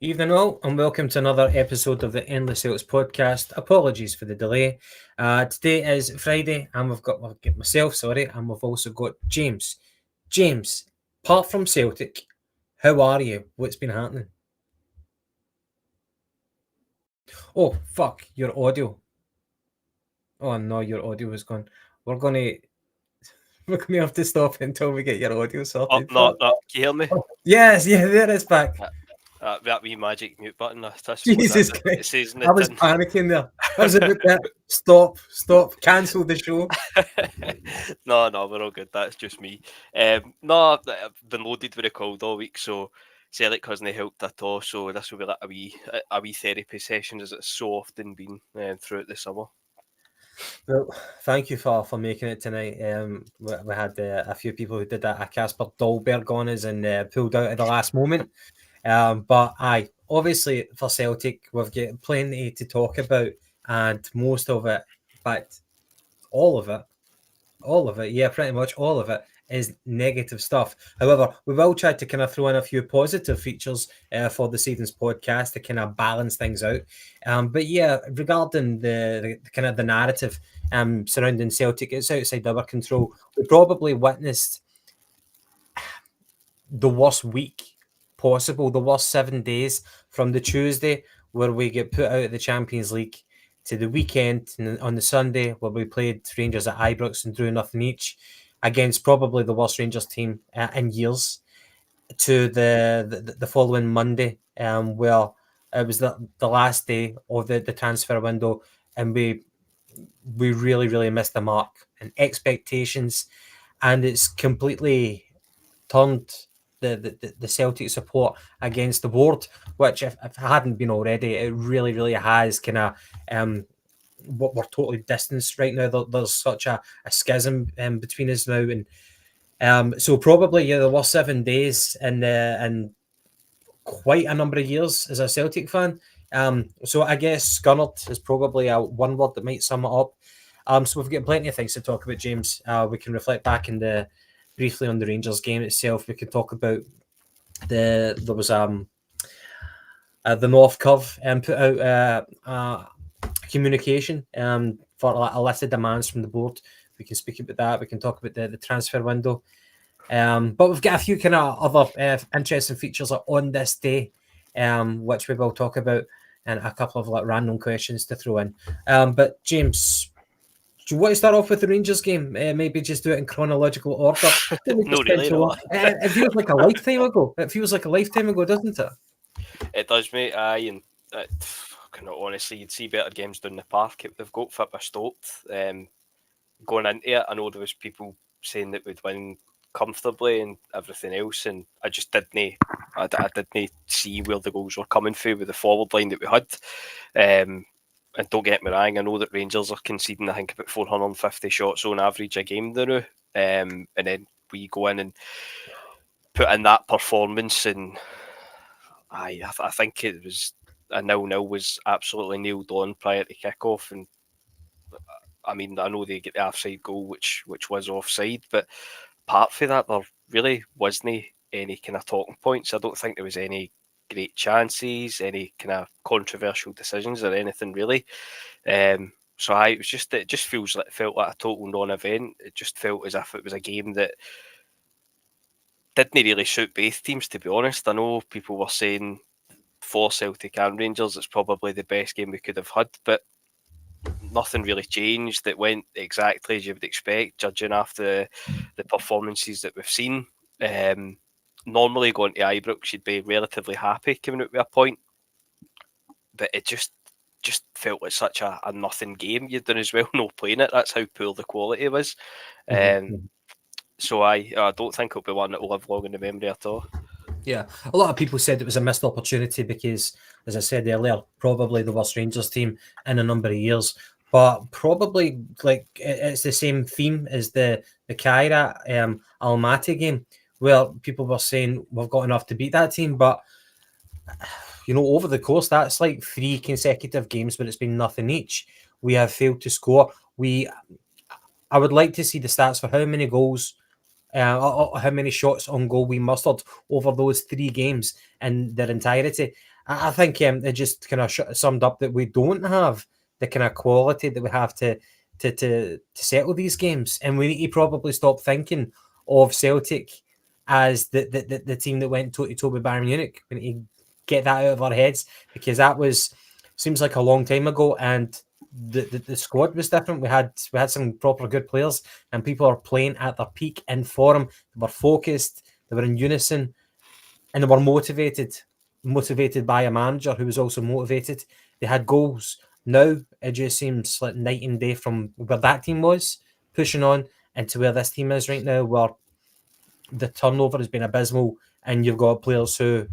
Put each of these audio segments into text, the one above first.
Evening all, and welcome to another episode of the Endless Celts Podcast. Apologies for the delay. Today is Friday, and we've got myself, and we've also got James. James, apart from Celtic, how are you? What's been happening? Oh, fuck, your audio. Oh no, your audio is gone. We're gonna we're gonna have to stop until we get your audio Oh, sorted. no, Fuck. no, can you hear me? Yes, yeah, there it's back. That wee magic mute button, I suppose Jesus it Christ. says in I the was tin. panicking there. I was about that. Stop, cancel the show. No, we're all good. That's just me. No, I've been loaded with a cold all week, so Celtic hasn't helped at all. So this will be like a wee therapy session, as it's so often been throughout the summer. Well, thank you for making it tonight. We had a few people who did a Casper Dolberg on us and pulled out at the last moment. But obviously for Celtic, we've got plenty to talk about, and most of it, in fact, all of it, yeah, pretty much all of it is negative stuff. However, we will try to kind of throw in a few positive features for this evening's podcast to kind of balance things out. But yeah, regarding the kind of the narrative surrounding Celtic, it's outside our control. We probably witnessed the worst week possible, the worst 7 days from the Tuesday where we get put out of the Champions League to the weekend and on the Sunday where we played Rangers at Ibrox and drew nothing each against probably the worst Rangers team in years to the following Monday where it was the last day of the transfer window and we really missed the mark and expectations and it's completely turned the Celtic support against the board, which if it hadn't been already, it really has kind of what we're totally distanced right now. There's such a schism between us now, and so probably the worst 7 days in quite a number of years as a Celtic fan. So I guess scunnered is probably a one word that might sum it up. So we've got plenty of things to talk about, James. We can reflect back in briefly on the Rangers game itself. We could talk about there was the North Curve put out communication for a list of demands from the board. We can speak about that. We can talk about the transfer window. But we've got a few kind of other interesting features on this day, which we will talk about, and a couple of like random questions to throw in. But James, do you want to start off with the Rangers game? Maybe just do it in chronological order. No, really, no. It feels like a lifetime ago. It feels like a lifetime ago, doesn't it? It does, mate. Aye, and kind of honestly, you'd see better games down the park. They've got fit by Stoke. Going into it, I know there was people saying that we'd win comfortably and everything else, and I just didn't. I didn't see where the goals were coming through with the forward line that we had. And don't get me wrong, I know that Rangers are conceding, I think, about 450 shots on average a game now. And then we go in and put in that performance, and I think it was a 0-0 was absolutely nailed on prior to kick-off. And I mean, I know they get the offside goal, which was offside, but apart from that, there really wasn't any kind of talking points. I don't think there was any great chances, any kind of controversial decisions or anything really. So it just felt like a total non-event. It just felt as if it was a game that didn't really suit both teams, to be honest. I know people were saying for Celtic and Rangers, it's probably the best game we could have had, but nothing really changed. It went exactly as you would expect, judging after the performances that we've seen. Normally going to Ibrox, you'd be relatively happy coming out with a point, but it just felt like such a nothing game. You'd done as well not playing it. That's how poor the quality was. So I don't think it'll be one that will live long in the memory at all. Yeah, a lot of people said it was a missed opportunity because, as I said earlier, probably the worst Rangers team in a number of years. But probably like it's the same theme as the Kyra Almaty game, where people were saying we've got enough to beat that team, but over the course that's like 3 consecutive games where it's been nothing each. We have failed to score. I would like to see the stats for how many goals how many shots on goal we mustered over those 3 games in their entirety. I think it just kind of summed up that we don't have the kind of quality that we have to settle these games, and we need to probably stop thinking of Celtic as the team that went toe to toe with Bayern Munich. We need to get that out of our heads, because that was seems like a long time ago, and the squad was different. We had some proper good players, and people are playing at their peak in form. They were focused, they were in unison, and they were motivated by a manager who was also motivated. They had goals. Now it just seems like night and day from where that team was pushing on into where this team is right now, where the turnover has been abysmal, and you've got players who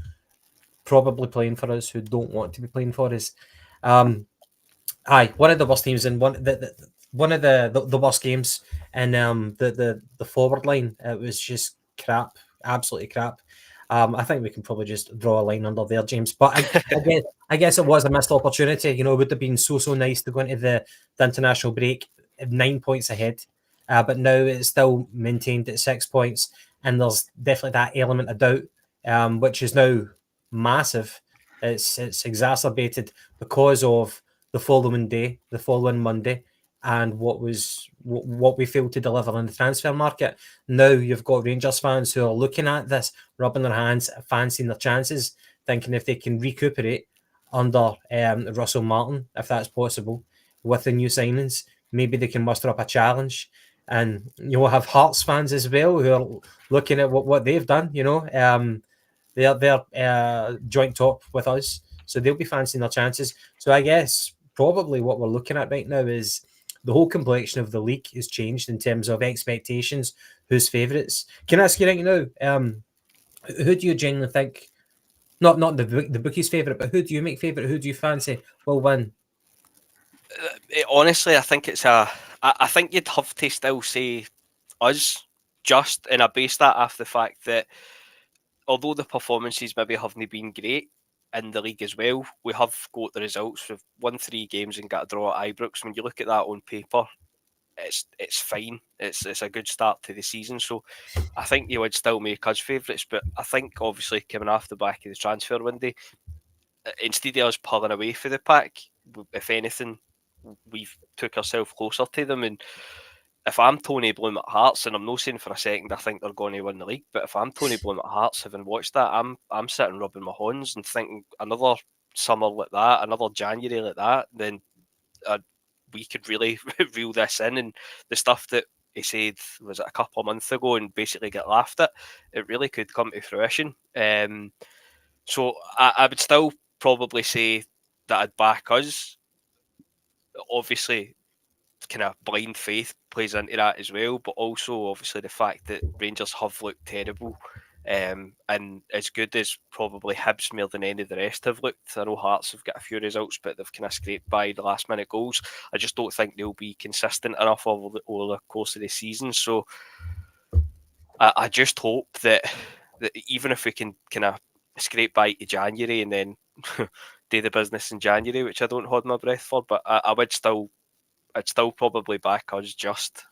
probably playing for us who don't want to be playing for us. Um, Aye, one of the worst teams, and one of the worst games, and the forward line, it was just crap, absolutely crap. I think we can probably just draw a line under there, James. But I guess it was a missed opportunity. It would have been so nice to go into the international break 9 points ahead, but now it's still maintained at 6 points, and there's definitely that element of doubt, which is now massive. It's exacerbated because of the following day, the following Monday, and what we failed to deliver in the transfer market. Now you've got Rangers fans who are looking at this, rubbing their hands, fancying their chances, thinking if they can recuperate under Russell Martin, if that's possible, with the new signings, maybe they can muster up a challenge. And you'll have Hearts fans as well who are looking at what they've done. They're joint top with us, so they'll be fancying their chances. So I guess probably what we're looking at right now is the whole complexion of the league has changed in terms of expectations. Who's favourites? Can I ask you right now? Who do you genuinely think? Not the bookie's favourite, but who do you make favourite? Who do you fancy will win? Honestly, I think I think you'd have to still say us, just, and I base that off the fact that although the performances maybe haven't been great in the league as well, we have got the results. We've won 3 games and got a draw at Ibrox. When you look at that on paper, it's fine. It's a good start to the season. So I think you would still make us favourites, but I think obviously coming off the back of the transfer window, instead of us pulling away for the pack, if anything, we've took ourselves closer to them. And if I'm Tony Bloom at Hearts, and I'm not saying for a second I think they're going to win the league, but if I'm Tony Bloom at Hearts, having watched that, I'm sitting rubbing my hands and thinking another summer like that, another January like that, then uh, we could really reel this in. And the stuff that he said was it a couple of months ago and basically get laughed at, it really could come to fruition. So I would still probably say that I'd back us. Obviously, kind of blind faith plays into that as well, but also obviously the fact that Rangers have looked terrible. And as good as probably Hibs more than any of the rest have looked. I know Hearts have got a few results, but they've kind of scraped by the last minute goals. I just don't think they'll be consistent enough over the course of the season. So I just hope that even if we can kind of scrape by to January and then do the business in January, which I don't hold my breath for, but I'd still probably back us just.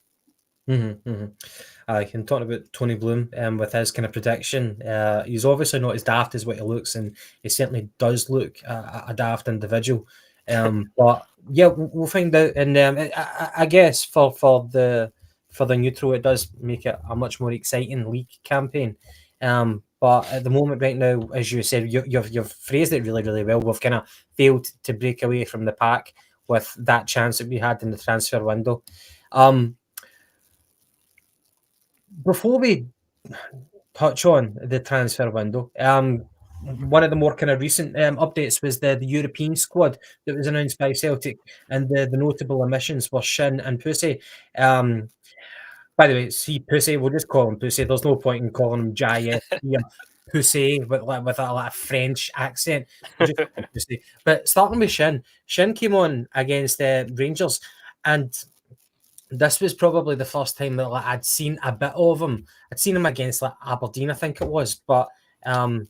I can talk about Tony Bloom with his kind of prediction. He's obviously not as daft as what he looks, and he certainly does look a daft individual. But yeah, we'll find out. And I guess for the neutral, it does make it a much more exciting league campaign. But at the moment, right now, as you said, you've phrased it really, really well. We've kind of failed to break away from the pack with that chance that we had in the transfer window. Um, Before we touch on the transfer window, one of the more kind of recent updates was the European squad that was announced by Celtic, and the notable omissions were Shin and Pussy. Um, by the way, see Pussy, we'll just call him Pussy. There's no point in calling him Jai Pussy with a French accent. We'll just call him Pussy. But starting with Shin came on against Rangers, and this was probably the first time that I'd seen a bit of him. I'd seen him against Aberdeen, I think it was, but um,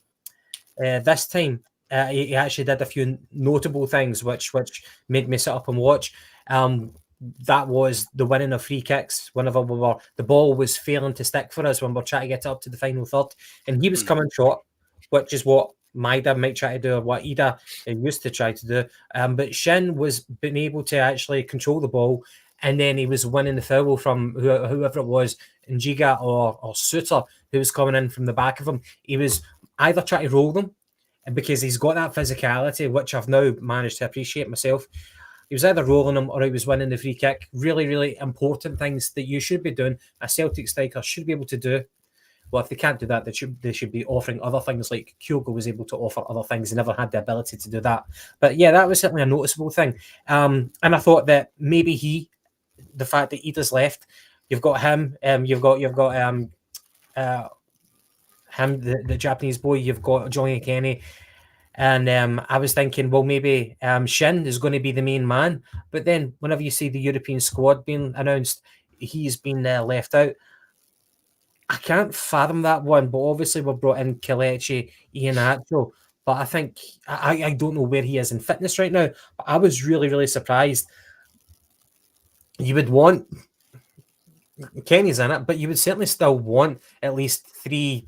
this time he actually did a few notable things, which made me sit up and watch. that was the winning of free kicks whenever the ball was failing to stick for us when we're trying to get it up to the final third. And he was coming short, which is what Maida might try to do or what Ida used to try to do. But Shin was being able to actually control the ball, and then he was winning the foul from whoever it was, Njiga or Suter, who was coming in from the back of him. He was either trying to roll them, and because he's got that physicality, which I've now managed to appreciate myself. He was either rolling them or he was winning the free kick. Really, really important things that you should be doing. A Celtic striker should be able to do. Well, if they can't do that, they should be offering other things like Kyogo was able to offer other things. He never had the ability to do that. But yeah, that was certainly a noticeable thing. And I thought that maybe the fact that Ida's left, you've got him, you've got him, the Japanese boy, you've got Johnny Kenny. And I was thinking, well, maybe Shin is going to be the main man. But then whenever you see the European squad being announced, he's been left out. I can't fathom that one, but obviously we've brought in Kelechi Iheanacho. But I think, I don't know where he is in fitness right now. But I was really, really surprised. You would want, Kenny's in it, but you would certainly still want at least 3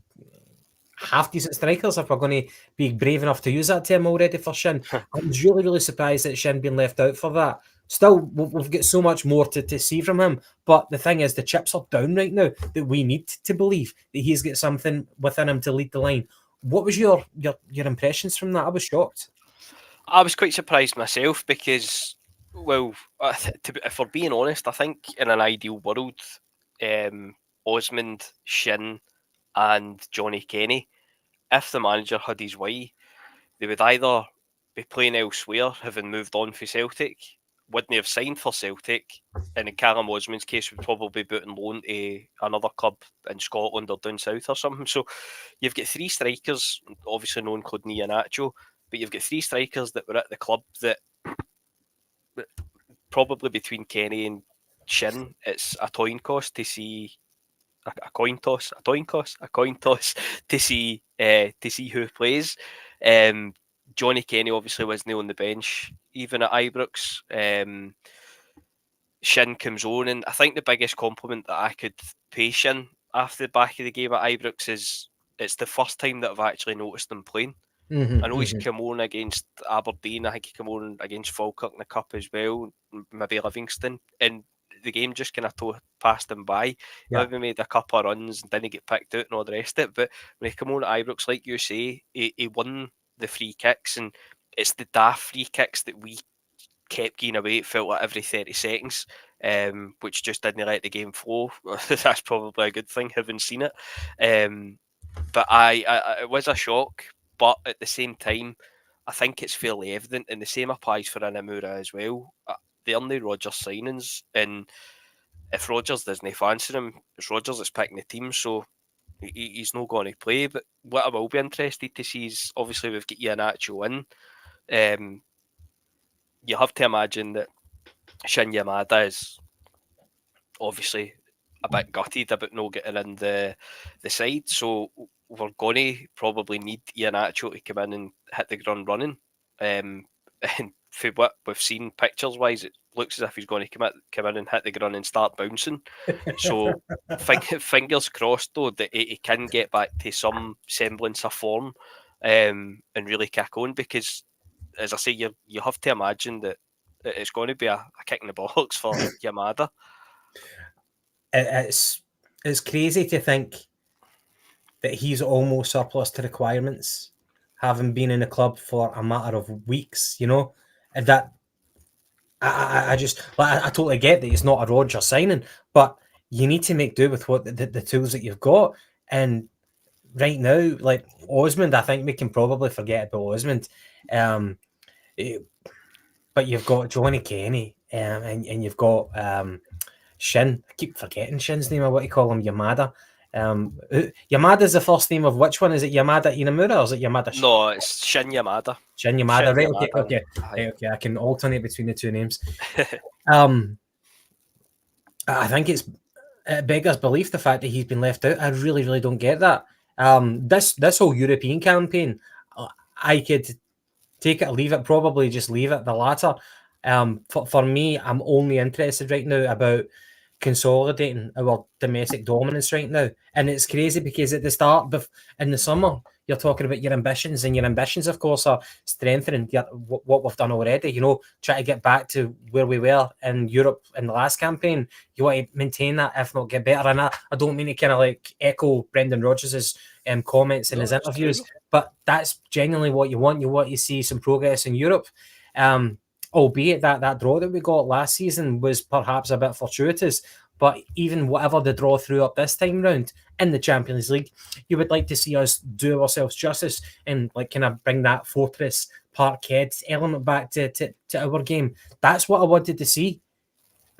half-decent strikers if we're going to be brave enough to use that term already for Shin. I was really, really surprised that Shin being left out for that. Still, we've got so much more to see from him. But the thing is, the chips are down right now that we need to believe that he's got something within him to lead the line. What was your impressions from that? I was shocked. I was quite surprised myself because, well, if we're being honest, I think in an ideal world, Osmond, Shin and Johnny Kenny, if the manager had his way, they would either be playing elsewhere, having moved on for Celtic, wouldn't have signed for Celtic, and in Callum Osmond's case would probably be on loan to another club in Scotland or down south or something. So you've got 3 strikers, obviously no including Iheanacho, but you've got 3 strikers that were at the club that probably between Kenny and Shin, it's a coin toss to see to see who plays. Johnny Kenny obviously wasn't on the bench even at Ibrox. Shin comes on, and I think the biggest compliment that I could pay Shin after the back of the game at Ibrox is it's the first time that I've actually noticed him playing. I know he's come on against Aberdeen. I think he came on against Falkirk in the Cup as well, maybe Livingston, and the game just kind of passed him by. Yeah. Maybe made a couple of runs and didn't get picked out and all the rest of it. But when he came on at Ibrox, like you say, he won the free kicks, and it's the daft free kicks that we kept getting away. It felt like every 30 seconds, which just didn't let the game flow. That's probably a good thing, having seen it. But it was a shock. But at the same time, I think it's fairly evident, and the same applies for Inamura as well. They're only Rodgers signings, and if Rodgers doesn't fancy him, it's Rodgers that's picking the team, so he's not going to play. But what I will be interested to see is, obviously we've got Iheanacho in. You have to imagine that Shin Yamada is obviously a bit gutted about not getting in the side, so we're going to probably need Iheanacho to come in and hit the ground running. And for what we've seen pictures wise, it looks as if he's going to come in and hit the ground and start bouncing. So fingers crossed though that he can get back to some semblance of form and really kick on, because as I say, you have to imagine that it's going to be a kick in the bollocks for Yamada. It's crazy to think that he's almost surplus to requirements, having been in the club for a matter of weeks, you know. And that I totally get that it's not a Rodgers signing, but you need to make do with what the tools that you've got. And right now, like Osmond, I think we can probably forget about Osmond. But you've got Johnny Kenny, and you've got Shin. I keep forgetting Shin's name. I want to call him Yamada. Yamada's the first name of which one? Is it Yamada Inamura or is it Yamada? No, it's Shin Yamada. Shin Yamada, Shin right? Yamada. Okay. I can alternate between the two names. I think it beggars belief the fact that he's been left out. I really, really don't get that. This whole European campaign, I could take it or leave it. Probably just leave it the latter. For me, I'm only interested right now about consolidating our domestic dominance right now. And it's crazy because at the start, in the summer, you're talking about your ambitions, and your ambitions, of course, are strengthening what we've done already. You know, try to get back to where we were in Europe in the last campaign. You want to maintain that, if not get better. And I don't mean to kind of like echo Brendan Rodgers' comments in No, his it's true. interviews, but that's genuinely what you want. You want to see some progress in Europe. Um, Albeit that draw that we got last season was perhaps a bit fortuitous, but even whatever the draw threw up this time round in the Champions League, you would like to see us do ourselves justice and like kind of bring that fortress parkhead element back to our game. That's what I wanted to see.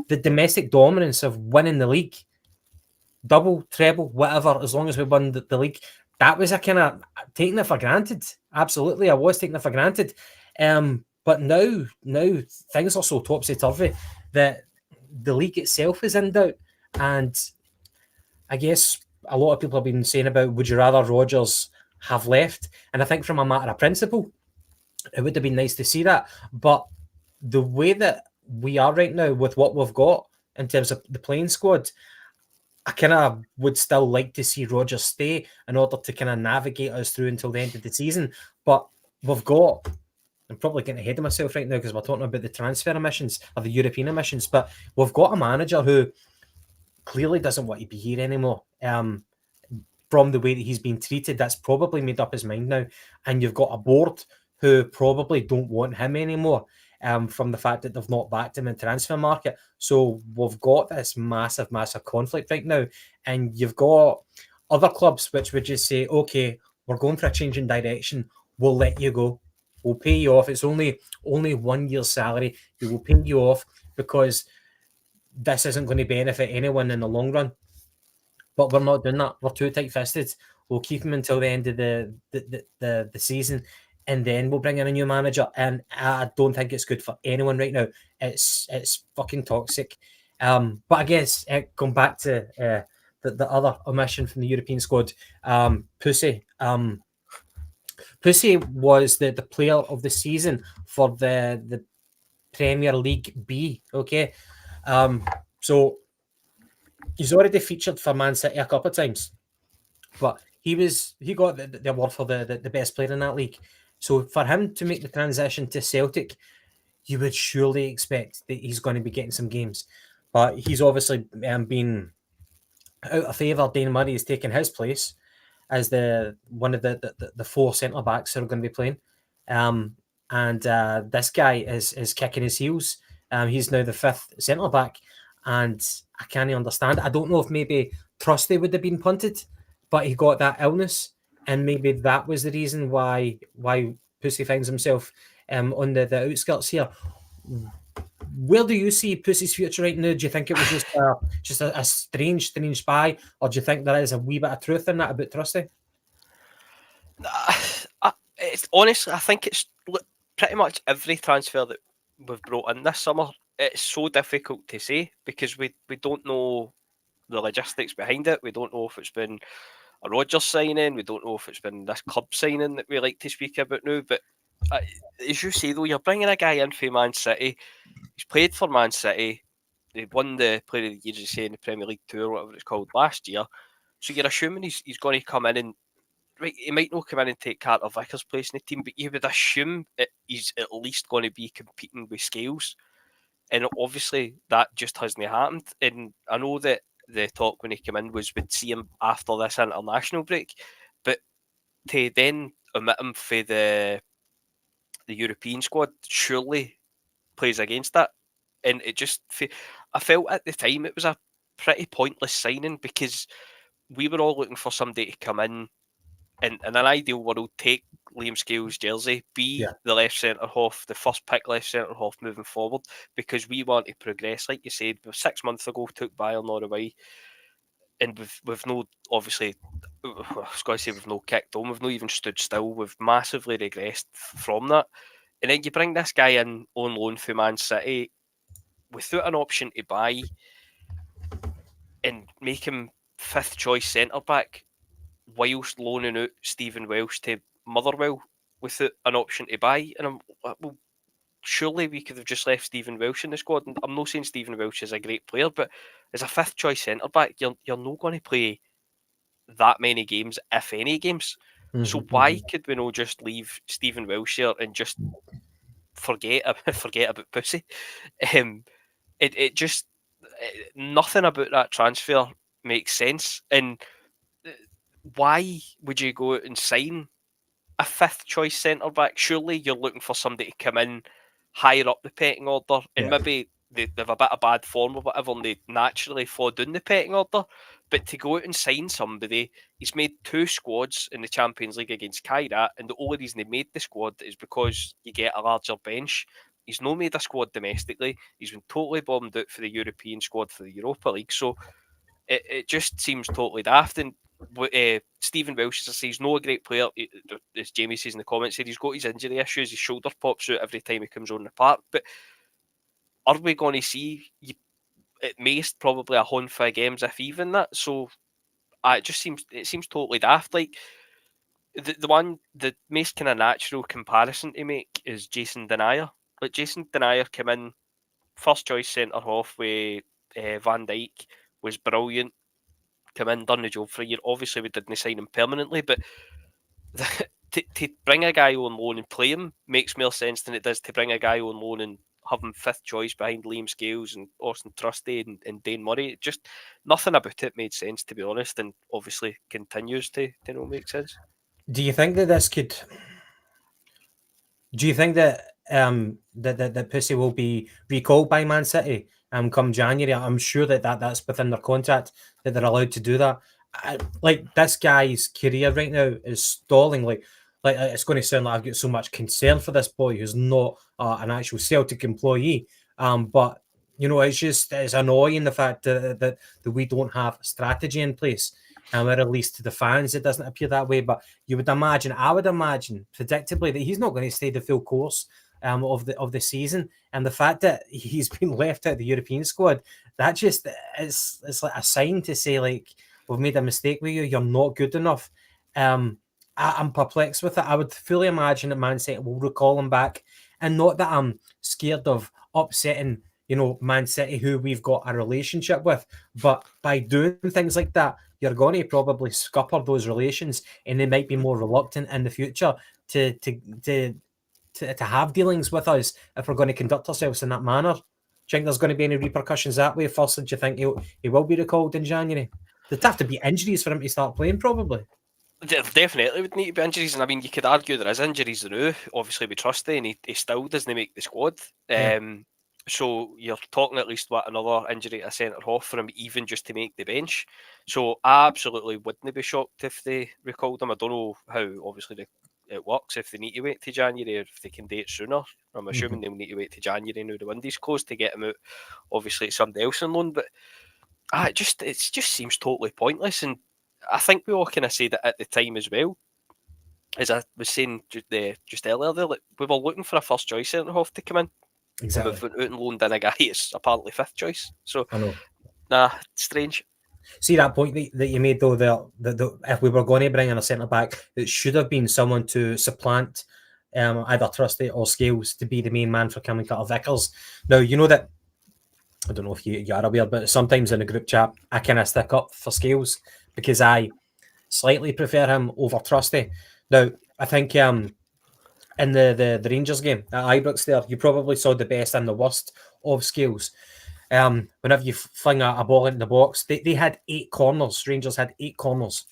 The domestic dominance of winning the league, double, treble, whatever, as long as we won the league. That was a kind of taking it for granted. Absolutely, I was taking it for granted. But now things are so topsy turvy that the league itself is in doubt. And I guess a lot of people have been saying about, would you rather Rodgers have left? And I think from a matter of principle, it would have been nice to see that. But the way that we are right now with what we've got in terms of the playing squad, I kind of would still like to see Rodgers stay in order to kind of navigate us through until the end of the season. But we've got, I'm probably getting ahead of myself right now because we're talking about the transfer emissions or the European emissions, but we've got a manager who clearly doesn't want to be here anymore. From the way that he's been treated, that's probably made up his mind now. And you've got a board who probably don't want him anymore. From the fact that they've not backed him in transfer market. So we've got this massive conflict right now. And you've got other clubs which would just say, okay, we're going for a change in direction. We'll let you go. We'll pay you off. It's only 1 year's salary. We will pay you off because this isn't going to benefit anyone in the long run. But we're not doing that. We're too tight-fisted. We'll keep him until the end of the season, and then we'll bring in a new manager. And I don't think it's good for anyone right now. It's fucking toxic. But I guess going back to the other omission from the European squad, Pussy. Pussy was the player of the season for the Premier League B. Okay, so he's already featured for Man City a couple of times, but he got the award for the best player in that league. So for him to make the transition to Celtic, you would surely expect that he's going to be getting some games. But he's obviously been out of favour. Dane Murray has taken his place as the one of the four centre backs that are going to be playing. And this guy is kicking his heels. He's now the fifth centre back, and I can't understand. I don't know if maybe Trusty would have been punted, but he got that illness, and maybe that was the reason why Pussy finds himself on the outskirts here. Where do you see Pussy's future right now? Do you think it was just a strange buy, or do you think there is a wee bit of truth in that about Trusty? It's honestly, I think it's pretty much every transfer that we've brought in this summer. It's so difficult to say because we don't know the logistics behind it. We don't know if it's been a Rodgers signing. We don't know if it's been this club signing that we like to speak about now. But as you say, though, you're bringing a guy in for Man City. He's played for Man City. They won the Player of the Year, as you say, in the Premier League Tour, whatever it's called, last year. So you're assuming he's going to come in and, right, he might not come in and take Carter Vickers' place in the team, but you would assume he's at least going to be competing with Scales. And obviously that just hasn't happened. And I know that the talk when he came in was we'd see him after this international break, but to then omit him for the European squad surely plays against that. And it just, I felt at the time it was a pretty pointless signing because we were all looking for somebody to come in and in an ideal world take Liam Scales' jersey, be the left centre half, the first pick left centre half moving forward, because we want to progress. Like you said, 6 months ago took Bayern all away, and we've no, obviously, I was going to say we've no kicked on, we've not even stood still, we've massively regressed from that. And then you bring this guy in on loan for Man City without an option to buy and make him fifth choice centre back whilst loaning out Stephen Welsh to Motherwell without an option to buy. And I'm like, well, surely we could have just left Stephen Welsh in the squad. And I'm not saying Stephen Welsh is a great player, but as a fifth choice centre back, you're not going to play that many games, if any games. So why could we not just leave Stephen Welsh here and just forget about Pussy? It just nothing about that transfer makes sense. And why would you go out and sign a fifth choice centre back? Surely you're looking for somebody to come in higher up the pecking order, and maybe they've a bit of bad form or whatever, and they naturally fall down the pecking order. But to go out and sign somebody, he's made 2 squads in the Champions League against Kairat, and the only reason he made the squad is because you get a larger bench. He's not made a squad domestically. He's been totally bombed out for the European squad for the Europa League. So it just seems totally daft. And Stephen Welsh, as I say, he's not a great player. As Jamie says in the comments, he's got his injury issues. His shoulder pops out every time he comes on the park. But are we going to see at most probably a handful of games, if even that? So it seems totally daft. Like the most kind of natural comparison to make is Jason Denayer. Like Jason Denayer came in first choice centre half with Van Dijk, was brilliant. Come in, done the job for a year. Obviously, we didn't sign him permanently, but to bring a guy on loan and play him makes more sense than it does to bring a guy on loan and have him fifth choice behind Liam Scales and Austin Trusty and Dane Murray. Just nothing about it made sense, to be honest, and obviously continues to not make sense. Do you think that this could? Do you think that that Pussy will be recalled by Man City come January? I'm sure that's within their contract that they're allowed to do that. Like this guy's career right now is stalling. Like it's going to sound like I've got so much concern for this boy who's not an actual Celtic employee. But you know, it's annoying the fact that we don't have a strategy in place. Or at least to the fans, it doesn't appear that way. But I would imagine, predictably, that he's not going to stay the full course of the season. And the fact that he's been left out of the European squad, that just it's like a sign to say, like, we've made a mistake with you. You're not good enough. I'm perplexed with it. I would fully imagine that Man City will recall him back, and not that I'm scared of upsetting, Man City, who we've got a relationship with, but by doing things like that, you're going to probably scupper those relations, and they might be more reluctant in the future to have dealings with us if we're going to conduct ourselves in that manner. Do you think there's going to be any repercussions that way? Firstly, do you think he will be recalled in January? There'd have to be injuries for him to start playing, probably. There definitely would need to be injuries, and I mean, you could argue there is injuries now. Obviously, we trust him, and he still doesn't make the squad. So you're talking at least another injury at a centre half for him, even just to make the bench. So I absolutely wouldn't be shocked if they recalled him. I don't know how obviously it works, if they need to wait to January or if they can do it sooner. I'm assuming they'll need to wait to January now the window's closed to get him out. Obviously, it's somebody else on loan, but it just seems totally pointless. And I think we all kind of said it at the time as well. As I was saying just earlier there, like, we were looking for a first choice centre half to come in. Exactly. And we've went out and loaned in a guy who's apparently fifth choice. So, I know. Strange. See that point that you made, though, that if we were going to bring in a centre back, it should have been someone to supplant either Trusty or Scales to be the main man for Cameron Carter-Vickers. Now, you know that, I don't know if you are aware, but sometimes in a group chat, I kind of stick up for Scales because I slightly prefer him over Trusty. Now, I think in the Rangers game at Ibrox there, you probably saw the best and the worst of Scales. Whenever you fling a ball into the box, they had 8 corners. Rangers had 8 corners.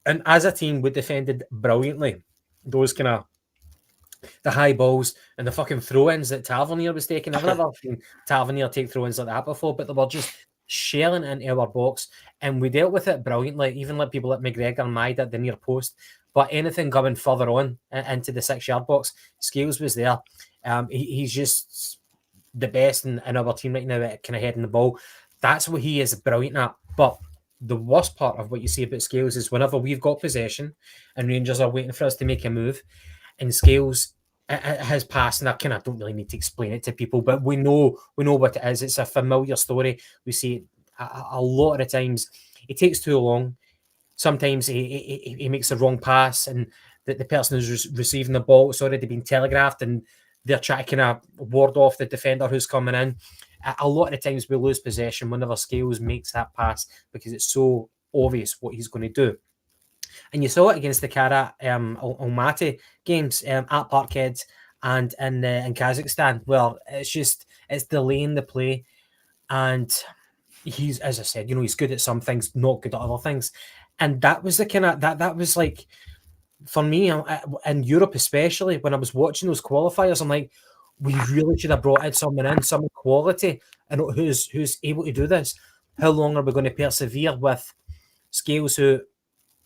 And as a team, we defended brilliantly. Those kind of the high balls and the fucking throw-ins that Tavernier was taking. I've never seen Tavernier take throw-ins like that before, but they were just shelling into our box, and we dealt with it brilliantly. Even let people like McGregor and Maida at the near post. But anything coming further on into the 6-yard box, Scales was there. He's just the best in our team right now at kind of heading the ball. That's what he is brilliant at. But the worst part of what you see about Scales is whenever we've got possession and Rangers are waiting for us to make a move, and Scales has passed, and I kind of don't really need to explain it to people, but we know what it is. It's a familiar story. We see it a lot of the times. It takes too long. Sometimes he makes the wrong pass, and the person who's receiving the ball, it's already been telegraphed, and they're trying to kind of ward off the defender who's coming in. A lot of the times we lose possession whenever Scales makes that pass because it's so obvious what he's going to do. And you saw it against the Kara Almaty games at Parkhead and in Kazakhstan. Well, it's delaying the play, and he's, as I said, he's good at some things, not good at other things, and that was the kind of that was like, for me in Europe especially, when I was watching those qualifiers, I'm like, we really should have brought in some quality and who's able to do this. How long are we going to persevere with Scales, who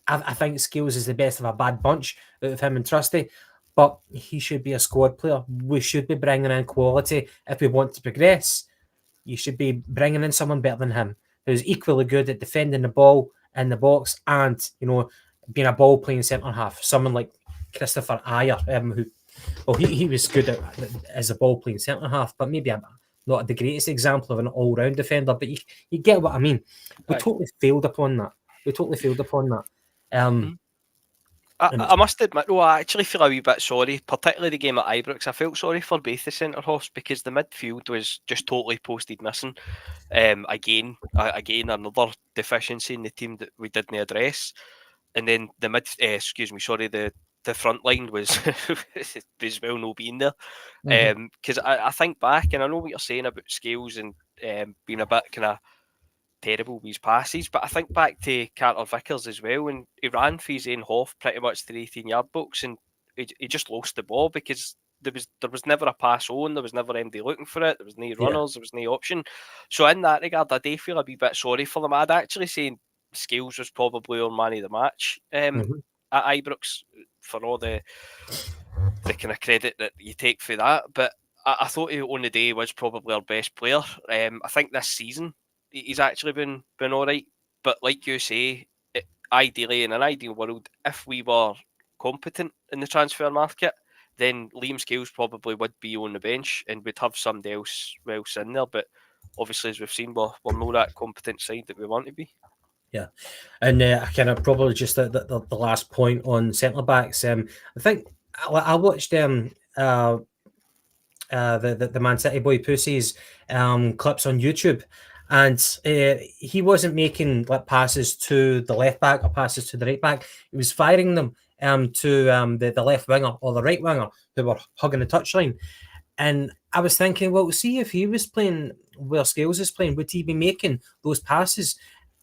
I think Scales is the best of a bad bunch out of him and Trusty, but he should be a squad player. We should be bringing in quality if we want to progress. You should be bringing in someone better than him, who's equally good at defending the ball in the box and, being a ball playing centre half. Someone like Christopher Ayer, he was good as a ball playing centre half, but maybe not the greatest example of an all round defender. But you get what I mean. We totally failed upon that. I must admit, though, I actually feel a wee bit sorry, particularly the game at Ibrox. I felt sorry for both the centre halves because the midfield was just totally posted missing. Again, another deficiency in the team that we didn't address. And then the front line was was well no being there. Because I think back, and I know what you're saying about Scales and being a bit kind of terrible with his passes, but I think back to Carter Vickers as well, and he ran for his own half pretty much to the 18-yard box, and he just lost the ball because there was never a pass on, there was never anybody looking for it, there was no runners, there was no option. So in that regard, I do feel a wee bit sorry for them. I'd actually say Scales was probably our man of the match at Ibrox, for all the kind of credit that you take for that, but I thought he on the day was probably our best player. I think this season he's actually been all right. But like you say, ideally, in an ideal world, if we were competent in the transfer market, then Liam Scales probably would be on the bench and we'd have somebody else in there. But obviously, as we've seen, we're not that competent side that we want to be. Yeah, and I kind of probably just the last point on centre backs. I think I watched the Man City boy Pussy's clips on YouTube, and he wasn't making like passes to the left back or passes to the right back. He was firing them to the left winger or the right winger who were hugging the touchline. And I was thinking, well, see if he was playing where Scales is playing, would he be making those passes?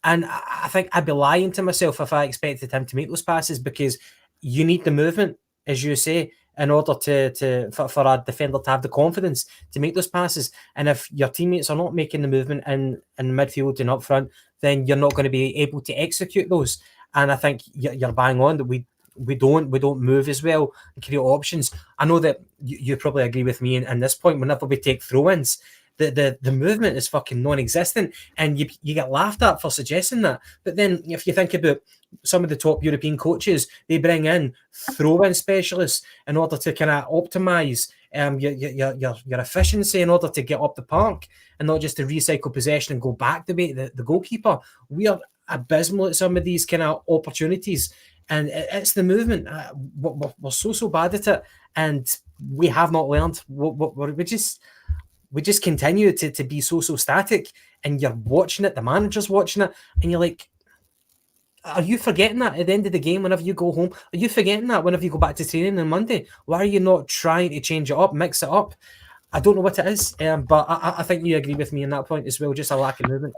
And I think I'd be lying to myself if I expected him to make those passes, because you need the movement, as you say, in order for a defender to have the confidence to make those passes. And if your teammates are not making the movement in midfield and up front, then you're not going to be able to execute those. And I think you're bang on that we don't move as well and create options. I know that you probably agree with me in this point. Whenever we take throw-ins, the movement is fucking non-existent, and you get laughed at for suggesting that. But then if you think about some of the top European coaches, they bring in throw-in specialists in order to kind of optimize your efficiency in order to get up the park, and not just to recycle possession and go back the way the goalkeeper. We are abysmal at some of these kind of opportunities, and it's the movement. We're so bad at it, and we have not learned. We just continue to be so static, and you're watching it, the manager's watching it, and you're like, are you forgetting that at the end of the game whenever you go home? Are you forgetting that whenever you go back to training on Monday? Why are you not trying to change it up, mix it up? I don't know what it is, but I think you agree with me on that point as well, just a lack of movement.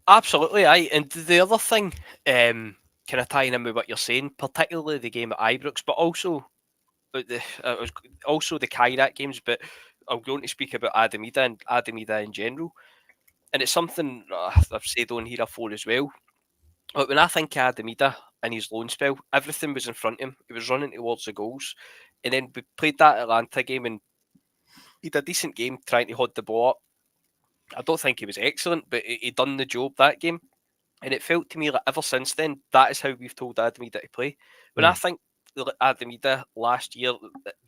Absolutely, aye. And the other thing, kind of tying in with what you're saying, particularly the game at Ibrox, but also the Kairat games, but I'm going to speak about Adamida and Adamida in general. And it's something I've said on here before as well. But when I think of Adamida in his loan spell, everything was in front of him. He was running towards the goals. And then we played that Atlanta game and he did a decent game trying to hold the ball up. I don't think he was excellent, but he done the job that game. And it felt to me like ever since then, that is how we've told Adamida to play. When I think Adamida last year,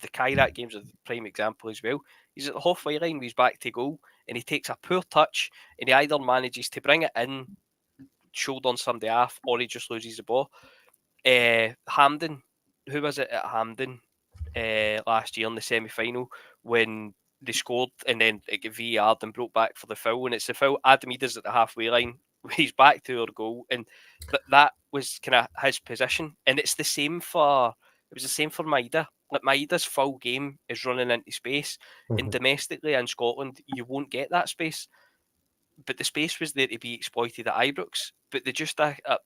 the Kairat games are the prime example as well. He's at the halfway line, he's back to goal, and he takes a poor touch, and he either manages to bring it in, shoulder on somebody off, or he just loses the ball. Hampden, who was it at Hampden? last year in the semi-final when they scored and then it got VAR and broke back for the foul, and it's the foul. Adam Ida's at the halfway line. He's back to our goal, and that was kind of his position. And it's the same for it was the same for Maida. Like Maida's full game is running into space, and domestically in Scotland you won't get that space. But the space was there to be exploited at Ibrox. But they just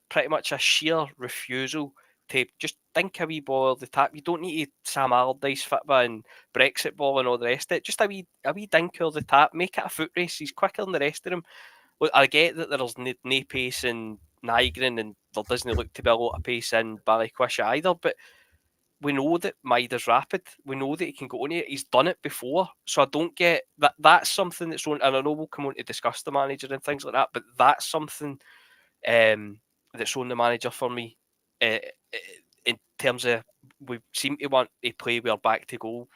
pretty much a sheer refusal to just think a wee ball over the tap. You don't need to Sam Allardyce fitba and Brexit ball and all the rest of it. Just a wee dink over the tap. Make it a foot race. He's quicker than the rest of them. Look, I get that there's no pace in Nygren and there doesn't look to be a lot of pace in Ballyquisha either, but we know that Maida's rapid. We know that he can go on it. He's done it before. So I don't get that. That's something that's on, and I know we'll come on to discuss the manager and things like that, but that's something that's on the manager for me in terms of we seem to want to play with our back to goal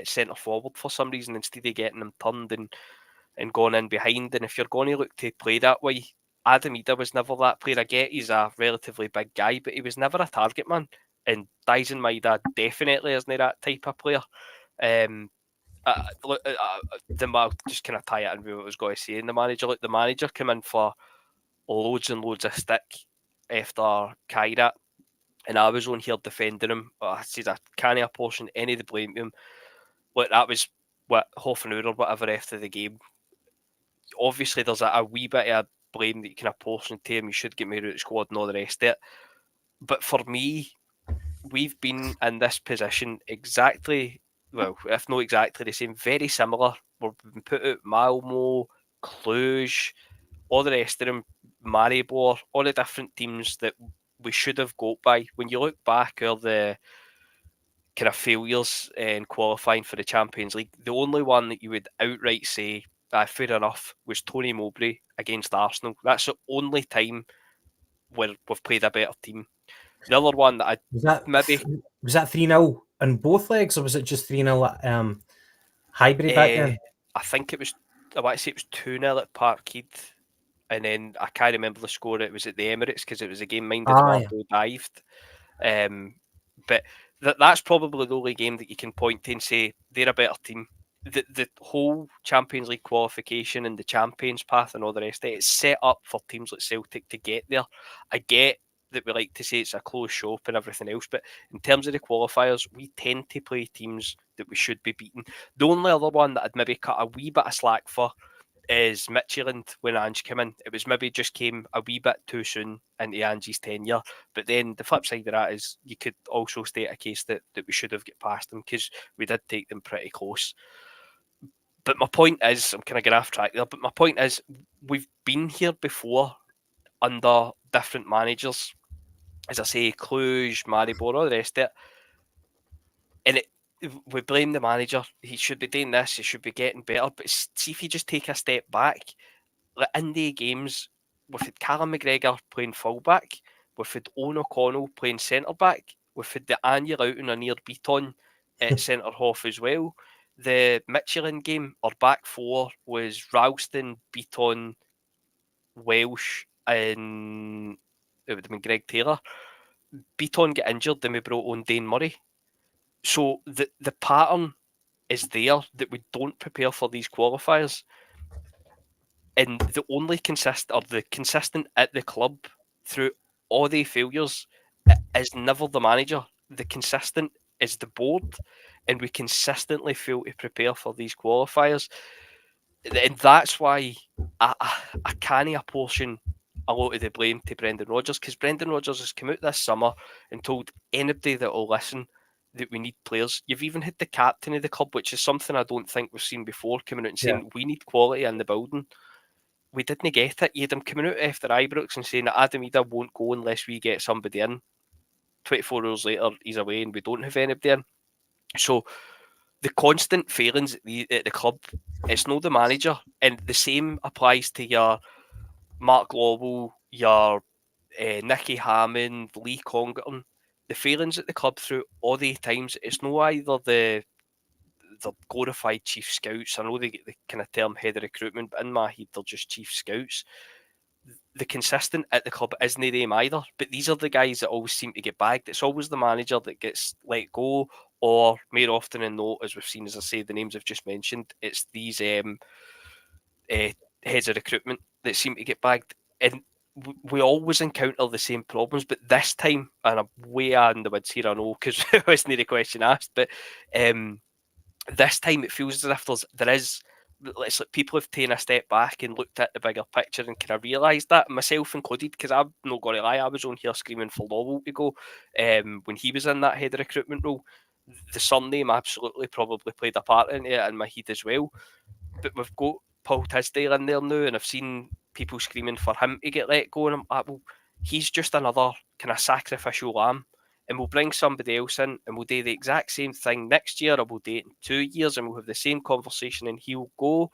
centre forward for some reason instead of getting them turned and going in behind. And if you're going to look to play that way, Adam Ida was never that player. I get he's a relatively big guy, but he was never a target man. And Dyson Maida definitely isn't that type of player. I'll just kind of tie it in with what I was going to say. And the manager came in for loads and loads of stick after Kairat, and I was on here defending him. I said I can't apportion any of the blame to him. Look, that was half an hour or whatever after the game. Obviously, there's a wee bit of blame that you can apportion to him. You should get me out of the squad and all the rest of it. But for me, we've been in this position exactly, well, if not exactly the same, very similar. We've been put out Malmo, Cluj, all the rest of them, Maribor, all the different teams that we should have got by. When you look back at the kind of failures in qualifying for the Champions League, the only one that you would outright say, fair enough, was Tony Mowbray against Arsenal. That's the only time where we've played a better team. The other one that I was that 3-0 on both legs, or was it just 3-0 Highbury back then? I think it was. I want to say it was 2-0 at Parkhead, and then I can't remember the score. It was at the Emirates because it was a game minded Eduardo dived. But that's probably the only game that you can point to and say they're a better team. The whole Champions League qualification and the Champions path and all the rest of it, it's set up for teams like Celtic to get there. I get that we like to say it's a closed shop and everything else, but in terms of the qualifiers, we tend to play teams that we should be beating. The only other one that I'd maybe cut a wee bit of slack for is Midtjylland when Ange came in. It was maybe just came a wee bit too soon into Ange's tenure. But then the flip side of that is you could also state a case that we should have got past them because we did take them pretty close. But my point is, I'm kind of getting off track there, but my point is we've been here before under different managers. As I say, Cluj, Maribor, all the rest of it. And we blame the manager. He should be doing this. He should be getting better. But see if you just take a step back, like in the games, we've had Callum McGregor playing fullback, we've had Owen O'Connell playing centre back, we've had the Anya out and a near Beaton at centre half as well. The Midtjylland game, our back four was Ralston, Beaton, Welsh, and it would have been Greg Taylor. Beaton got injured, then we brought on Dane Murray. So the pattern is there that we don't prepare for these qualifiers. And the only consistent at the club through all the failures is never the manager. The consistent is the board, and we consistently fail to prepare for these qualifiers. And that's why I can't apportion a lot of the blame to Brendan Rodgers, because Brendan Rodgers has come out this summer and told anybody that will listen that we need players. You've even had the captain of the club, which is something I don't think we've seen before, coming out and saying we need quality in the building. We didn't get it. You had him coming out after Ibrox and saying that Adam Ida won't go unless we get somebody in. 24 hours later, he's away and we don't have anybody in. So the constant failings at the club, it's not the manager. And the same applies to your Mark Lawwell, your Nicky Hammond, Lee Congerton. The failings at the club through all the times, it's no either the glorified chief scouts. I know they get the kind of term head of recruitment, but in my head, they're just chief scouts. The consistent at the club isn't them either, but these are the guys that always seem to get bagged. It's always the manager that gets let go, or more often than not, as we've seen, as I say, the names I've just mentioned, it's these heads of recruitment that seem to get bagged. And we always encounter the same problems, but this time, and I'm way in the woods here, I know, because it wasn't the question asked, but this time it feels as if it's like people have taken a step back and looked at the bigger picture and kind of realised that, myself included, because I'm not going to lie, I was on here screaming for Lowell to go when he was in that head of recruitment role. The surname absolutely probably played a part in it in my head as well. But we've got Paul Tisdale in there now, and I've seen people screaming for him to get let go, and I'm like, well, he's just another kind of sacrificial lamb. And we'll bring somebody else in and we'll do the exact same thing next year, or we'll do it in 2 years, and we'll have the same conversation and he'll go.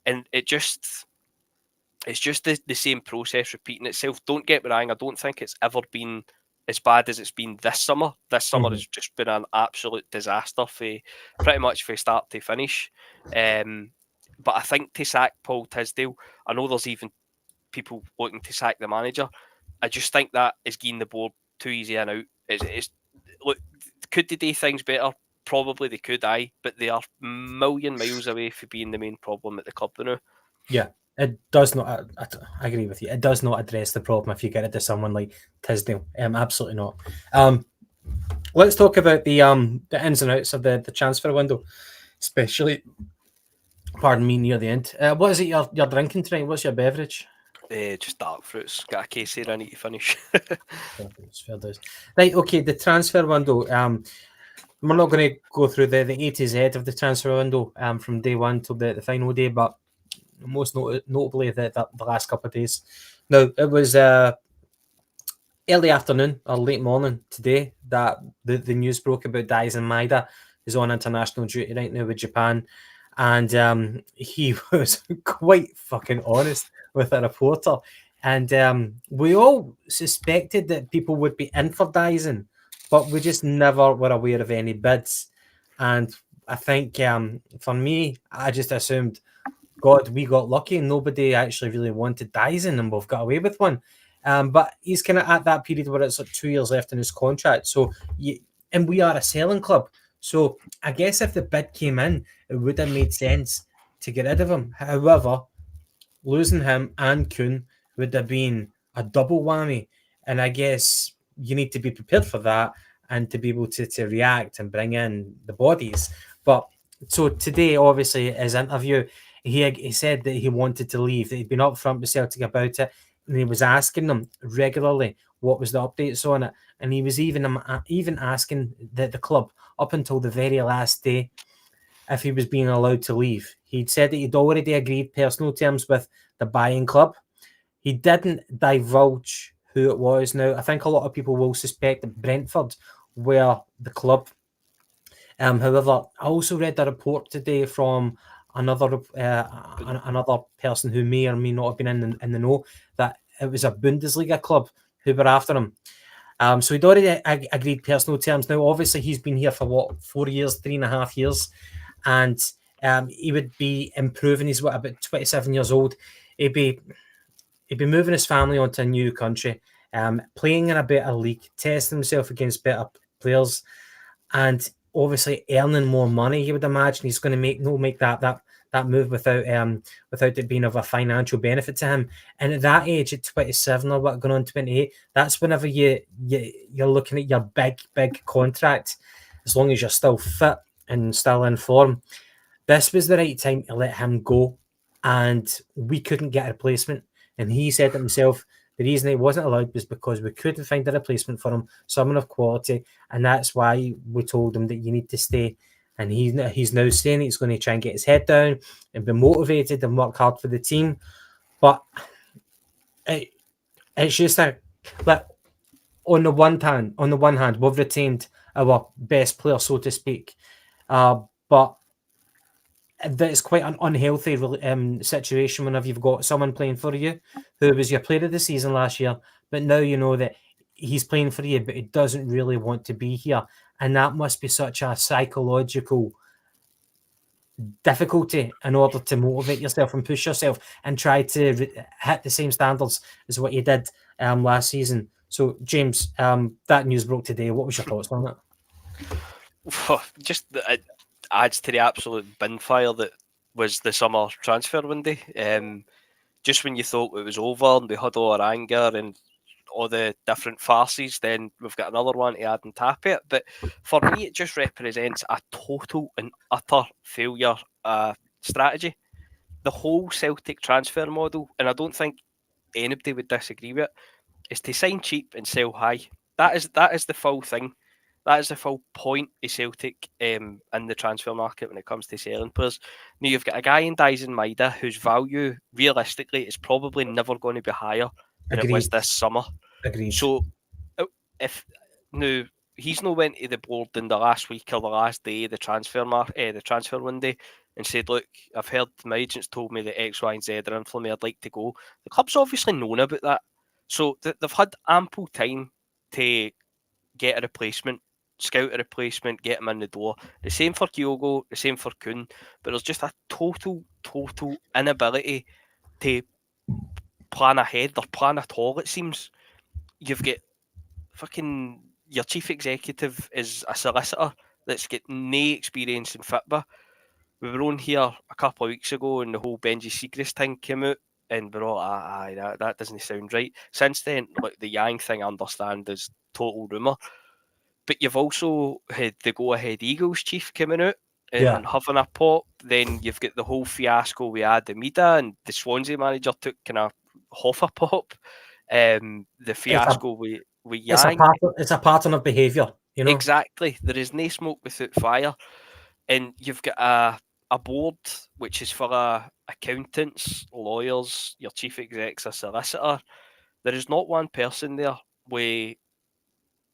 And it's just the same process repeating itself. Don't get me wrong, I don't think it's ever been as bad as it's been this summer. This summer has just been an absolute disaster for pretty much from start to finish. But I think to sack Paul Tisdale, I know there's even people looking to sack the manager. I just think that is getting the board too easy and out. Look, could they do things better? Probably they could, but they are a million miles away from being the main problem at the club now. Yeah, it does not. I agree with you. It does not address the problem if you get it to someone like Tisdale. Absolutely not. Let's talk about the ins and outs of the transfer window, especially. Pardon me, near the end. What is it you're drinking tonight? What's your beverage? Just dark fruits. Got a case here I need to finish. Fair dues. Right, okay, the transfer window. We're not going to go through the A to Z of the transfer window from day one till the final day, but most notably the last couple of days. Now, it was early afternoon or late morning today that the news broke about Daisen Maeda, who's on international duty right now with Japan. And he was quite fucking honest with a reporter. And we all suspected that people would be in for Dyson, but we just never were aware of any bids. And I think for me, I just assumed, God, we got lucky and nobody actually really wanted Dyson and we've got away with one. But he's kind of at that period where it's like 2 years left in his contract. So, and we are a selling club. So I guess if the bid came in, it would have made sense to get rid of him. However, losing him and Kuhn would have been a double whammy. And I guess you need to be prepared for that and to be able to react and bring in the bodies. But so today, obviously, his interview, he said that he wanted to leave, that he'd been upfront with Celtic about it, and he was asking them regularly what was the updates on it. And he was even asking the club up until the very last day if he was being allowed to leave. He'd said that he'd already agreed personal terms with the buying club. He didn't divulge who it was. Now, I think a lot of people will suspect that Brentford were the club. However, I also read a report today from another person who may or may not have been in the know that it was a Bundesliga club who were after him. So he'd already agreed personal terms. Now, obviously, he's been here for 4 years, 3.5 years, and he would be improving. He's about 27 years old. He'd be moving his family onto a new country, playing in a better league, testing himself against better players, and obviously earning more money. You would imagine he's going to make that move without it being of a financial benefit to him. And at that age, at 27 or what, going on 28, that's whenever you're looking at your big contract, as long as you're still fit and still in form. This was the right time to let him go, and we couldn't get a replacement. And he said to himself, the reason he wasn't allowed was because we couldn't find a replacement for him, someone of quality, and that's why we told him that you need to stay. And he's now saying he's going to try and get his head down and be motivated and work hard for the team. But it's just like on the one hand, we've retained our best player, so to speak, but it's quite an unhealthy situation whenever you've got someone playing for you who was your player of the season last year, but now you know that he's playing for you, but he doesn't really want to be here. And that must be such a psychological difficulty in order to motivate yourself and push yourself and try to hit the same standards as what you did last season. So, James, that news broke today. What was your thoughts on it? just it adds to the absolute bin fire that was the summer transfer window. Just when you thought it was over and we had all our anger and all the different farces, then we've got another one to add and tap it. But for me, it just represents a total and utter failure strategy. The whole Celtic transfer model, and I don't think anybody would disagree with it, is to sign cheap and sell high. That is the full thing. That is the full point of Celtic in the transfer market when it comes to selling players. Now you've got a guy in Dyson Maida whose value realistically is probably never going to be higher than it was Agreed. this summer. Agreed. So if now he's no went to the board in the last week or the last day of the the transfer window and said, "Look, I've heard my agents told me that X, Y, and Z are in for me. I'd like to go." The club's obviously known about that, so they've had ample time to get a replacement, scout a replacement, get him in the door. The same for Kyogo, the same for Kuhn, but there's just a total inability to plan ahead or plan at all. It seems you've got fucking your chief executive is a solicitor that's got no experience in football. We were on here a couple of weeks ago and the whole Benji Siegrist thing came out and we're all, that doesn't sound right. Since then, like the Yang thing, I understand is total rumour. But you've also had the Go Ahead Eagles chief coming out Yeah. and having a pop. Then you've got the whole fiasco we had the Mida and the Swansea manager took kind of half a pop. The It's a fiasco with it's a Yang. pattern. It's a pattern of behaviour. You know. Exactly. There is no smoke without fire. And you've got a board which is full of accountants, lawyers, your chief exec's a solicitor. There is not one person there with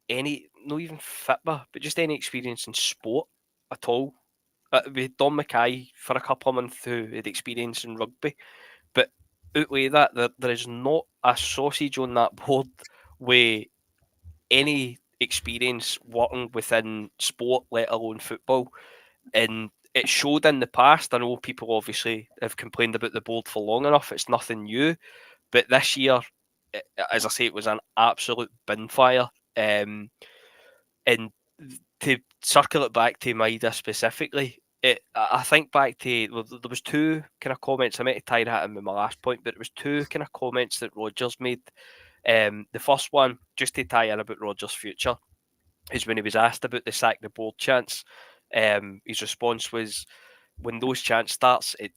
any, not even football, but just any experience in sport at all. We had Don Mackay for a couple of months who had experience in rugby, but outweigh that, there is not a sausage on that board with any experience working within sport, let alone football. And it showed in the past. I know people obviously have complained about the board for long enough. It's nothing new. But this year, as I say, it was an absolute bin fire. And to circle it back to Maida specifically, I think back to, well, there was two kind of comments. I meant to tie that in with my last point, but it was two kind of comments that Rodgers made. The first one, just to tie in about Rodgers' future, is when he was asked about the sack the board chance. His response was, when those chants starts, it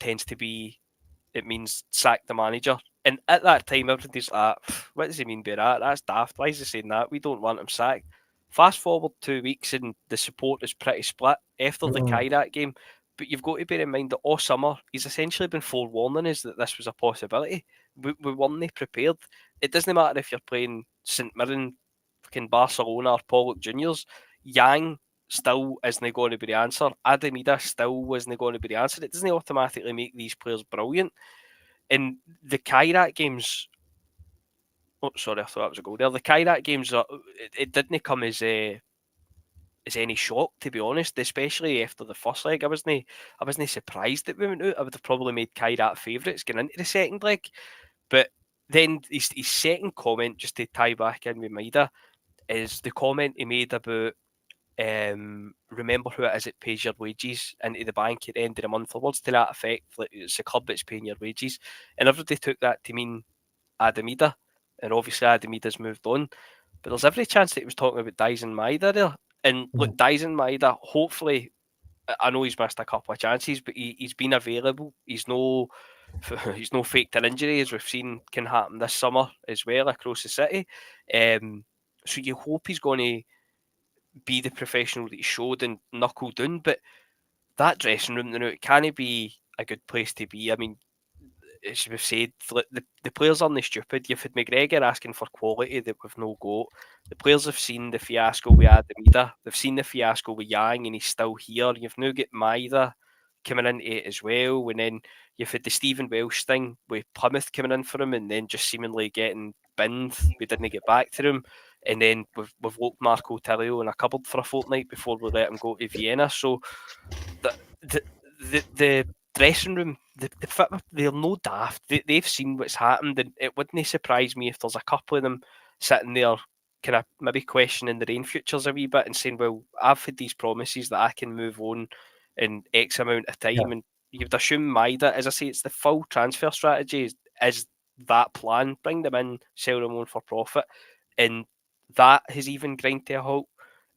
means sack the manager. And at that time, everybody's like, what does he mean by that? That's daft. Why is he saying that? We don't want him sacked. Fast forward 2 weeks and the support is pretty split after the Mm. Kairat game. But you've got to bear in mind that all summer, he's essentially been forewarning us that this was a possibility. We weren't prepared. It doesn't matter if you're playing St Mirren, fucking Barcelona or Pollock Juniors. Yang still isn't going to be the answer. Adamida still wasn't going to be the answer. It doesn't automatically make these players brilliant. In the Kairat games, oh sorry, I thought that was a goal there. The Kairat games, it didn't come as any shock, to be honest, especially after the first leg. I wasn't surprised that we went out. I would have probably made Kairat favourites going into the second leg. But then his second comment, just to tie back in with Maida, is the comment he made about remember who it is that pays your wages into the bank at the end of the month, or words to that effect. Like, it's the club that's paying your wages, and everybody took that to mean Adamida, and obviously Adamida's moved on. But there's every chance that he was talking about Dyson Maida there. And look, Mm. Dyson Maida, hopefully, I know he's missed a couple of chances, but he's been available. He's no he's no faked an injury, as we've seen can happen this summer as well across the city. So you hope he's going to be the professional that he showed and knuckle down. But that dressing room, it can't be a good place to be. I mean, as we've said, the players aren't stupid. You've had McGregor asking for quality that we've no got. The players have seen the fiasco with Adamida. They've seen the fiasco with Yang, and he's still here. You've now got Maida coming into it as well. And then you've had the Stephen Welsh thing with Plymouth coming in for him and then just seemingly getting binned. We didn't get back to him. And then we've locked Marco Tilio in a cupboard for a fortnight before we let him go to Vienna. So the the dressing room, they're no daft. They've seen what's happened, and it wouldn't surprise me if there's a couple of them sitting there kind of maybe questioning their own futures a wee bit and saying, well, I've had these promises that I can move on in X amount of Yeah. time. And you'd assume Maida, as I say, it's the full transfer strategy is that plan. Bring them in, sell them on for profit. And that has even grind to a halt.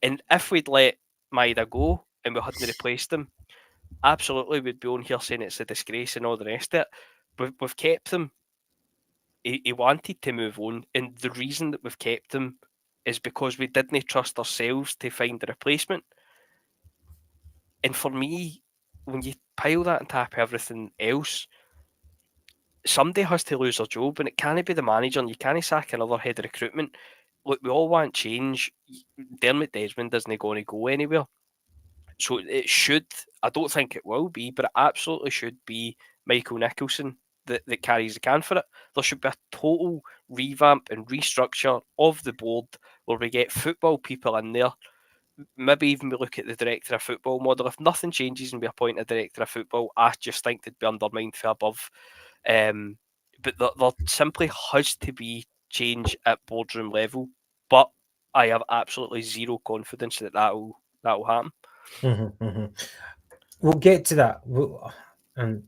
And if we'd let Maida go and we hadn't replaced them, absolutely we'd be on here saying it's a disgrace and all the rest of it. We've kept them. He wanted to move on, and the reason that we've kept him is because we didn't trust ourselves to find a replacement. And for me, when you pile that on top of everything else, somebody has to lose their job, and it can't be the manager, and you can't sack another head of recruitment. Look, we all want change. Dermot Desmond isn't going to go anywhere. So it should, I don't think it will be, but it absolutely should be Michael Nicholson that carries the can for it. There should be a total revamp and restructure of the board where we get football people in there. Maybe even we look at the director of football model. If nothing changes and we appoint a director of football, I just think they'd be undermined for above. But there simply has to be change at boardroom level. But I have absolutely zero confidence that that'll happen. We'll get to that. And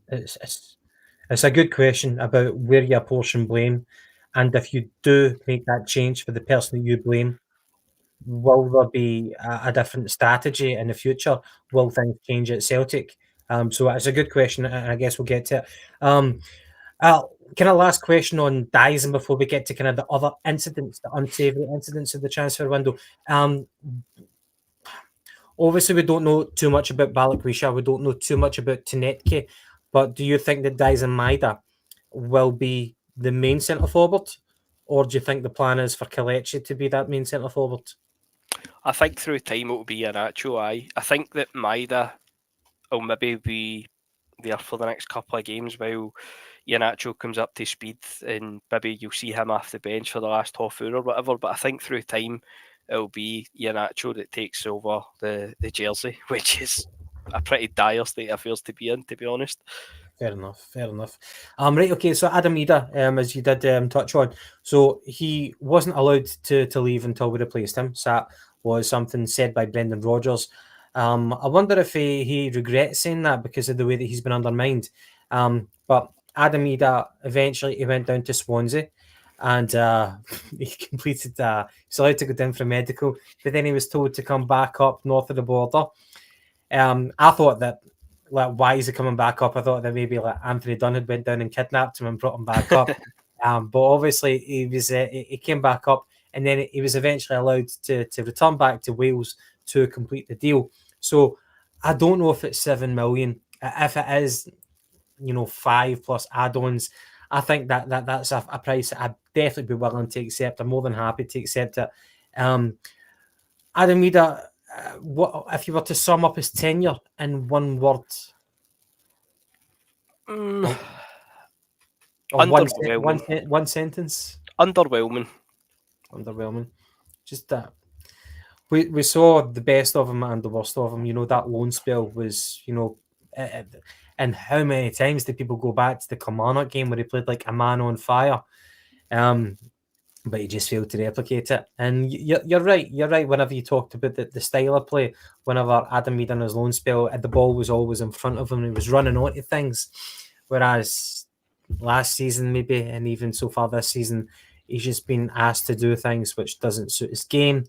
it's a good question about where you apportion blame, and if you do make that change for the person that you blame, will there be a different strategy in the future? Will things change at Celtic? So it's a good question, and I guess we'll get to it. Um, kind of last question on Dyson before we get to kind of the other incidents, the unsavoury incidents of the transfer window. Um, Obviously, we don't know too much about Balikwisha. We don't know too much about Tenetke. But do you think that Dyson Maida will be the main centre forward? Or do you think the plan is for Kelechi to be that main centre forward? I think through time it will be an actual eye. I think that Maida will maybe be there for the next couple of games while Iheanacho comes up to speed, and maybe you'll see him off the bench for the last half hour or whatever. But I think through time it'll be Iheanacho that takes over the jersey, which is a pretty dire state of affairs to be in, to be honest. Fair enough. Fair enough. Right. Okay. So Adam Ida, as you did touch on, so he wasn't allowed to leave until we replaced him. So that was something said by Brendan Rodgers. I wonder if he regrets saying that because of the way that he's been undermined. But Adam Ida eventually he went down to Swansea, and he completed. He's allowed to go down for medical, but then he was told to come back up north of the border. I thought that, like, why is he coming back up? I thought that maybe like Anthony Dunn had went down and kidnapped him and brought him back up. But obviously he came back up, and then he was eventually allowed to return back to Wales to complete the deal. So I don't know if it's 7 million. If it is, 5 plus add-ons, I think that's a price that I'd definitely be willing to accept. I'm more than happy to accept it. Adam Vida, what if you were to sum up his tenure in one word? Mm, Or underwhelming. one sentence? Underwhelming. Underwhelming. Just that we saw the best of him and the worst of him. That loan spell was, and how many times did people go back to the Kilmarnock game where he played like a man on fire? But he just failed to replicate it. And you're right. You're right. Whenever you talked about the style of play, whenever Adam Mead on his loan spell, the ball was always in front of him. He was running onto things. Whereas last season, maybe, and even so far this season, he's just been asked to do things which doesn't suit his game.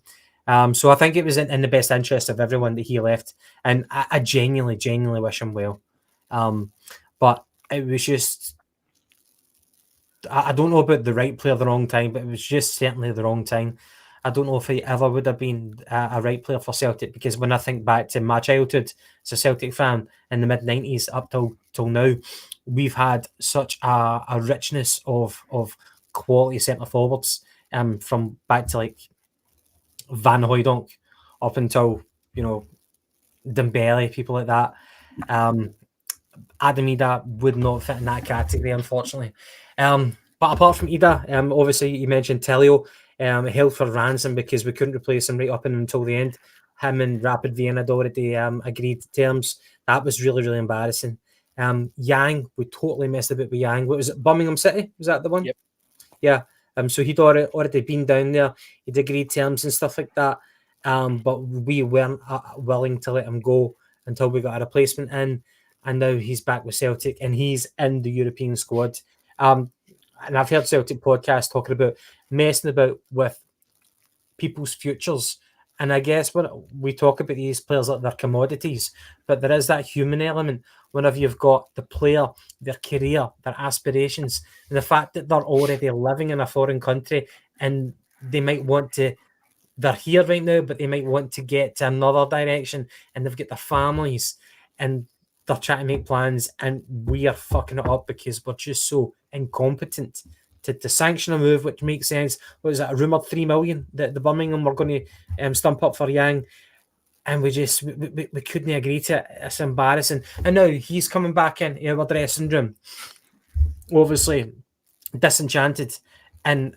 So I think it was in the best interest of everyone that he left. And I genuinely wish him well. But it was just I don't know about the right player at the wrong time, but it was just certainly the wrong time. I don't know if he ever would have been a right player for Celtic, because when I think back to my childhood as a Celtic fan in the mid-90s up till now, we've had such a richness of quality centre forwards, from back to like Van Hooijdonk up until Dembele, people like that. Adam Ida would not fit in that category, unfortunately. But apart from Ida, obviously you mentioned Telio, held for ransom because we couldn't replace him right up until the end. Him and Rapid Vienna had already agreed terms. That was really, really embarrassing. Yang, we totally messed about with Yang. What was it? Birmingham City? Was that the one? Yep. Yeah. So he'd already been down there. He'd agreed terms and stuff like that. But we weren't willing to let him go until we got a replacement in. And now he's back with Celtic and he's in the European squad. And I've heard Celtic podcast talking about messing about with people's futures. And I guess when we talk about these players like they're commodities, but there is that human element whenever you've got the player, their career, their aspirations, and the fact that they're already living in a foreign country and they might want to, they're here right now, but they might want to get to another direction and they've got their families and they're trying to make plans and we are fucking it up because we're just so incompetent to sanction a move which makes sense. What was that, a rumoured 3 million that the Birmingham were going to stump up for Yang, and we couldn't agree to it. It's embarrassing. And now he's coming back in our dressing room, obviously disenchanted, and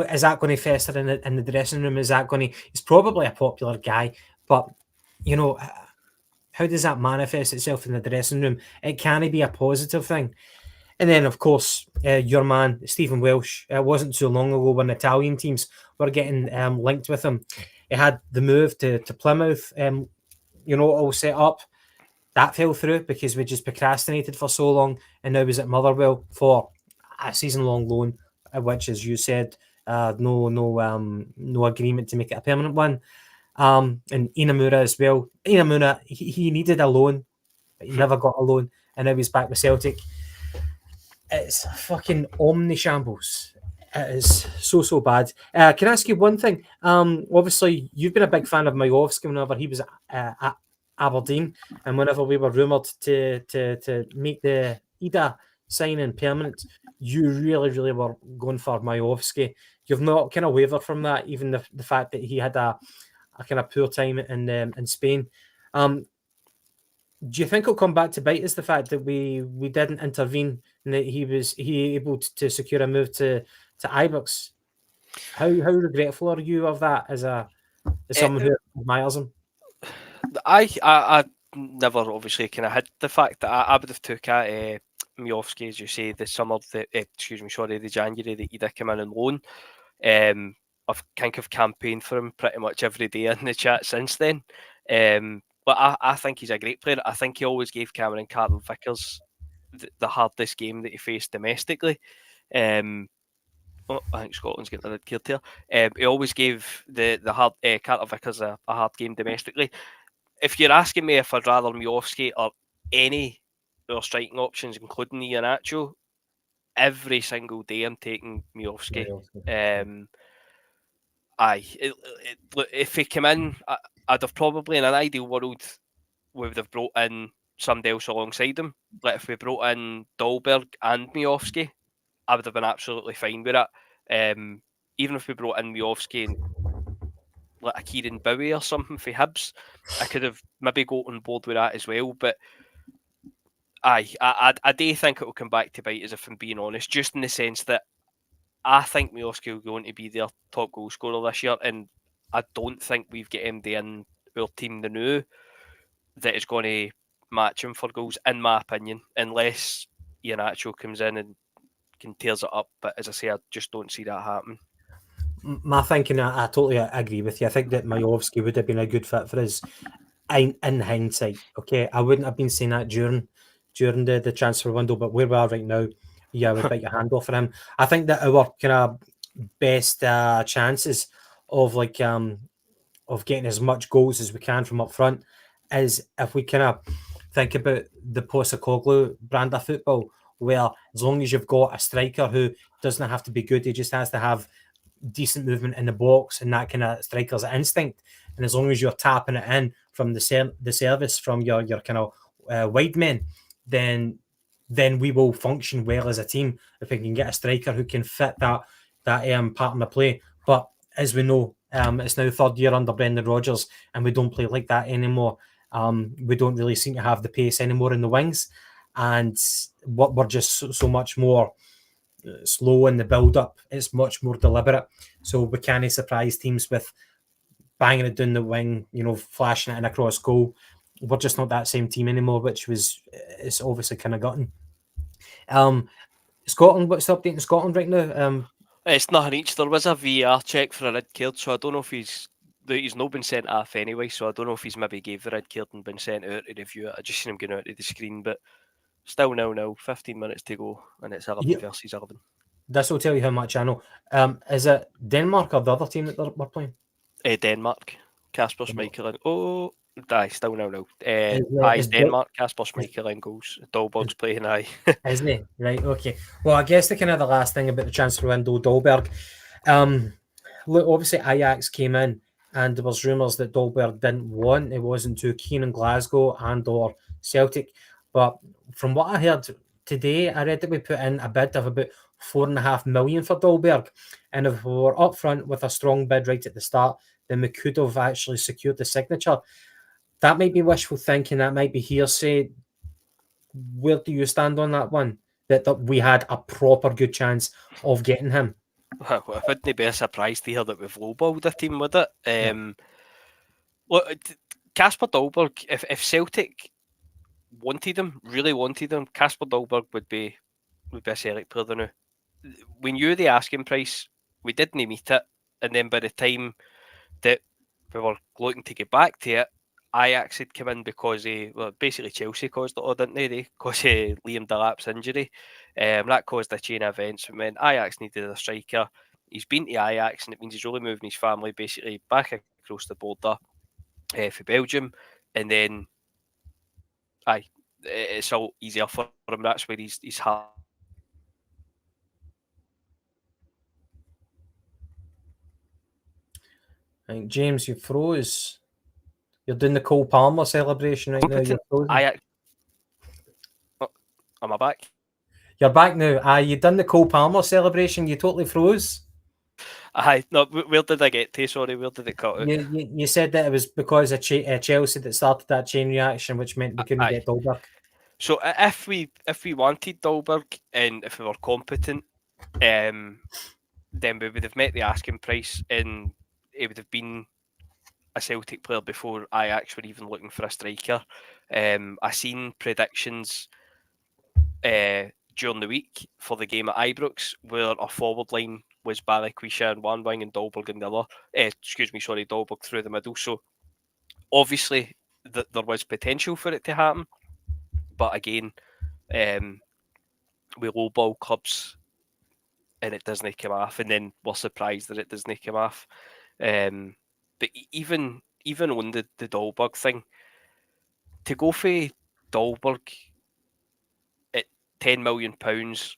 is that going to fester in the dressing room? Is that going to? He's probably a popular guy, but you know, how does that manifest itself in the dressing room? It can't be a positive thing. And then, of course, your man, Stephen Welsh. It wasn't too long ago when Italian teams were getting linked with him. He had the move to Plymouth, all set up. That fell through because we just procrastinated for so long. And now he's at Motherwell for a season-long loan, which, as you said, no agreement to make it a permanent one. And Inamura as well. Inamura, he needed a loan, but he never got a loan. And now he's back with Celtic. It's fucking omni shambles. It is so bad. Can I ask you one thing? Obviously, you've been a big fan of Majowski whenever he was at Aberdeen, and whenever we were rumoured to make the Ida signing permanent, you really were going for Majowski. You've not kind of wavered from that, even the fact that he had a kind of poor time in Spain. Do you think it'll come back to bite us the fact that we didn't intervene and that he able to secure a move to Ibrox? How regretful are you of that as someone who admires him? I never obviously kind of had the fact that I would have took at Miofsky, as you say, the summer, the January that Ida came in on loan. I've campaigned for him pretty much every day in the chat since then. But I think he's a great player. I think he always gave Cameron Carter-Vickers the hardest game that he faced domestically. I think Scotland's getting a red card here. He always gave the hard Carter-Vickers a hard game domestically. If you're asking me if I'd rather Miofsky or any of our striking options, including Iheanacho, every single day I'm taking Miofsky. If he came in, I'd have probably, in an ideal world, we would have brought in somebody else alongside him. Like if we brought in Dahlberg and Miofsky, I would have been absolutely fine with that. Even if we brought in Miofsky and like a Kieran Bowie or something for Hibs, I could have maybe got on board with that as well. But I do think it will come back to bite us, if I'm being honest, just in the sense that I think Miofsky will go on to be their top goal scorer this year, and I don't think we've got MD in our team the new that is going to match him for goals, in my opinion, unless Iheanacho comes in and can tears it up. But as I say, I just don't see that happening. My thinking, I totally agree with you. I think that Majowski would have been a good fit for us in hindsight. Okay, I wouldn't have been saying that during the transfer window, but where we are right now, yeah, I would bite your hand off for him. I think that our kind of best chances of of getting as much goals as we can from up front is if we kind of think about the Postecoglou brand of football, where as long as you've got a striker who doesn't have to be good, he just has to have decent movement in the box and that kind of striker's instinct. And as long as you're tapping it in from the service from your kind of wide men, then we will function well as a team if we can get a striker who can fit that pattern of play. But as we know, it's now third year under Brendan Rodgers, and we don't play like that anymore. We don't really seem to have the pace anymore in the wings, and we're just so much more slow in the build-up. It's much more deliberate. So we can't surprise teams with banging it down the wing, flashing it in across goal. We're just not that same team anymore, which it's obviously kind of gotten. Scotland, what's the update in Scotland right now? It's nothing each. There was a VAR check for a red card, so I don't know if he's not been sent off anyway, so I don't know if he's maybe gave the red card and been sent out to review it. I just seen him going out to the screen, but still 0-0, 15 minutes to go, and it's 11 Yeah, versus 11. this will tell you how much I know. Is it Denmark or the other team that we're playing? Denmark, Kasper Schmeichel. Oh, aye, still 0-0. Aye, Is Denmark, Kasper Schmeichel in goals. Dolberg's playing, aye. Isn't he? Right, okay. Well, I guess the kind of the last thing about the transfer window, Dolberg. Look, obviously Ajax came in and there was rumours that Dolberg didn't want. He wasn't too keen in Glasgow and or Celtic. But from what I heard today, I read that we put in a bid of about 4.5 million for Dolberg. And if we were up front with a strong bid right at the start, then we could have actually secured the signature. That might be wishful thinking, that might be hearsay. Where do you stand on that one? That we had a proper good chance of getting him. Well, I wouldn't be surprised to hear that we've lowballed the team with it. Yeah. Look, Kasper Dolberg, if Celtic wanted him, really wanted him, Kasper Dolberg would be a Celtic player now. We knew the asking price, we didn't meet it, and then by the time that we were looking to get back to it, Ajax had come in because basically Chelsea caused it all, didn't they? They caused Liam Delap's injury. That caused a chain of events. It meant Ajax needed a striker. He's been to Ajax, and it means he's really moving his family basically back across the border for Belgium, and then it's all easier for him. That's where his heart. I think James, you froze. You're doing the Cole Palmer celebration right now. You're frozen. Am I back? You're back now. You done the Cole Palmer celebration. You totally froze. No. Where did I get to? Sorry, where did it cut out? You said that it was because of Chelsea that started that chain reaction, which meant we couldn't get Dolberg. So if we wanted Dolberg and if we were competent, then we would have met the asking price, and it would have been a Celtic player before Ajax were even looking for a striker. I seen predictions during the week for the game at Ibrox where our forward line was Balikwisha in one wing and Dolberg in the other. Dolberg through the middle. So obviously there was potential for it to happen, but again, we lowball clubs and it doesn't come off, and then we're surprised that it doesn't come off. But even on the Dolberg thing, to go for Dolberg at £10 million,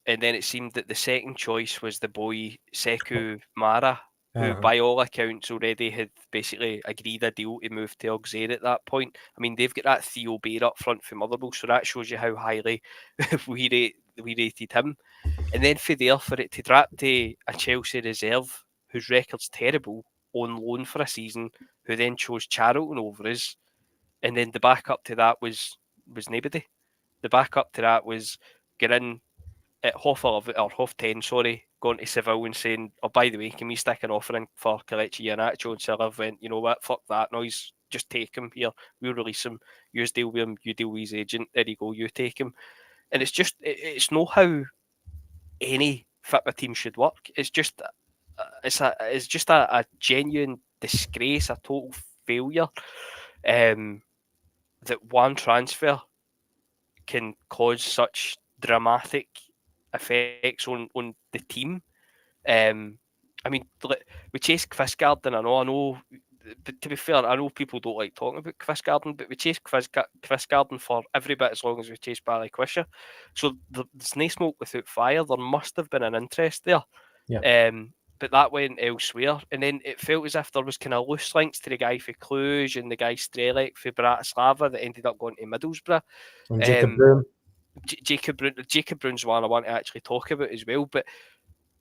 and then it seemed that the second choice was the boy Sekou Mara, who by all accounts already had basically agreed a deal to move to Auxerre at that point. I mean, they've got that Theo Bair up front for Motherwell, so that shows you how highly we rated him. And then for it to drop to a Chelsea reserve whose record's terrible on loan for a season, who then chose Charlton over us, and then the backup to that was nobody. The backup to that was get in at 10:30, going to Seville and saying, "Oh, by the way, can we stick an offer in for Kelechi Iheanacho?" And Seville went, "You know what? Fuck that noise. Just take him here. We'll release him. You deal with him. You deal with his agent. There you go. You take him." And it's not how any football team should work. It's just a genuine disgrace, a total failure. That one transfer can cause such dramatic effects on the team. I mean, we chased Quistgarden. I know. But to be fair, I know people don't like talking about Quistgarden, but we chased Quistgarden for every bit as long as we chased Balikwisha. So there's no smoke without fire. There must have been an interest there. Yeah. But that went elsewhere. And then it felt as if there was kind of loose links to the guy for Cluj and the guy Strelec for Bratislava that ended up going to Middlesbrough. And Jacob Broom. Jacob Broom's one I want to actually talk about as well. But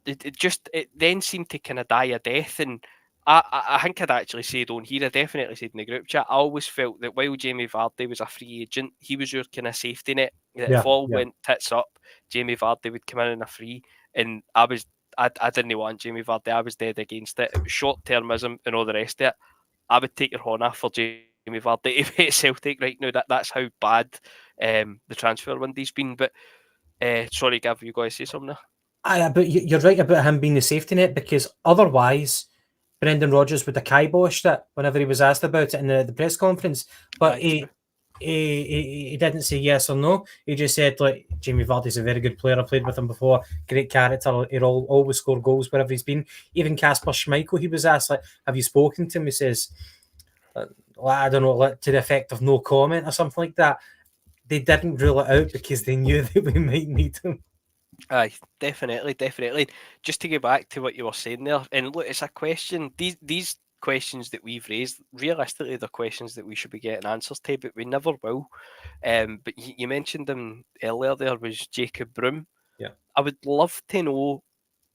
it then seemed to kind of die a death. And I think I'd actually said on here, I definitely said in the group chat, I always felt that while Jamie Vardy was a free agent, he was your kind of safety net. If all went tits up, Jamie Vardy would come in a free. And I didn't want Jamie Vardy. I was dead against it. It was short-termism and all the rest of it. I would take your horn off for Jamie Vardy to be at Celtic right now. That's how bad the transfer window's been. But sorry, Gav, you guys say something there? But you're right about him being the safety net, because otherwise Brendan Rodgers would have kiboshed it whenever he was asked about it in the press conference. But Aye, true. he didn't say yes or no. He just said, like, Jamie Vardy's a very good player. I played with him before. Great character. He'll always score goals wherever he's been. Even Kasper Schmeichel, he was asked, like, have you spoken to him? He says, I don't know, like, to the effect of no comment or something like that. They didn't rule it out because they knew that we might need him. Aye, definitely, definitely. Just to get back to what you were saying there, and look, it's a question. These questions that we've raised, realistically, they're questions that we should be getting answers to, but we never will. But you mentioned him earlier. There was Jacob Broom. Yeah. I would love to know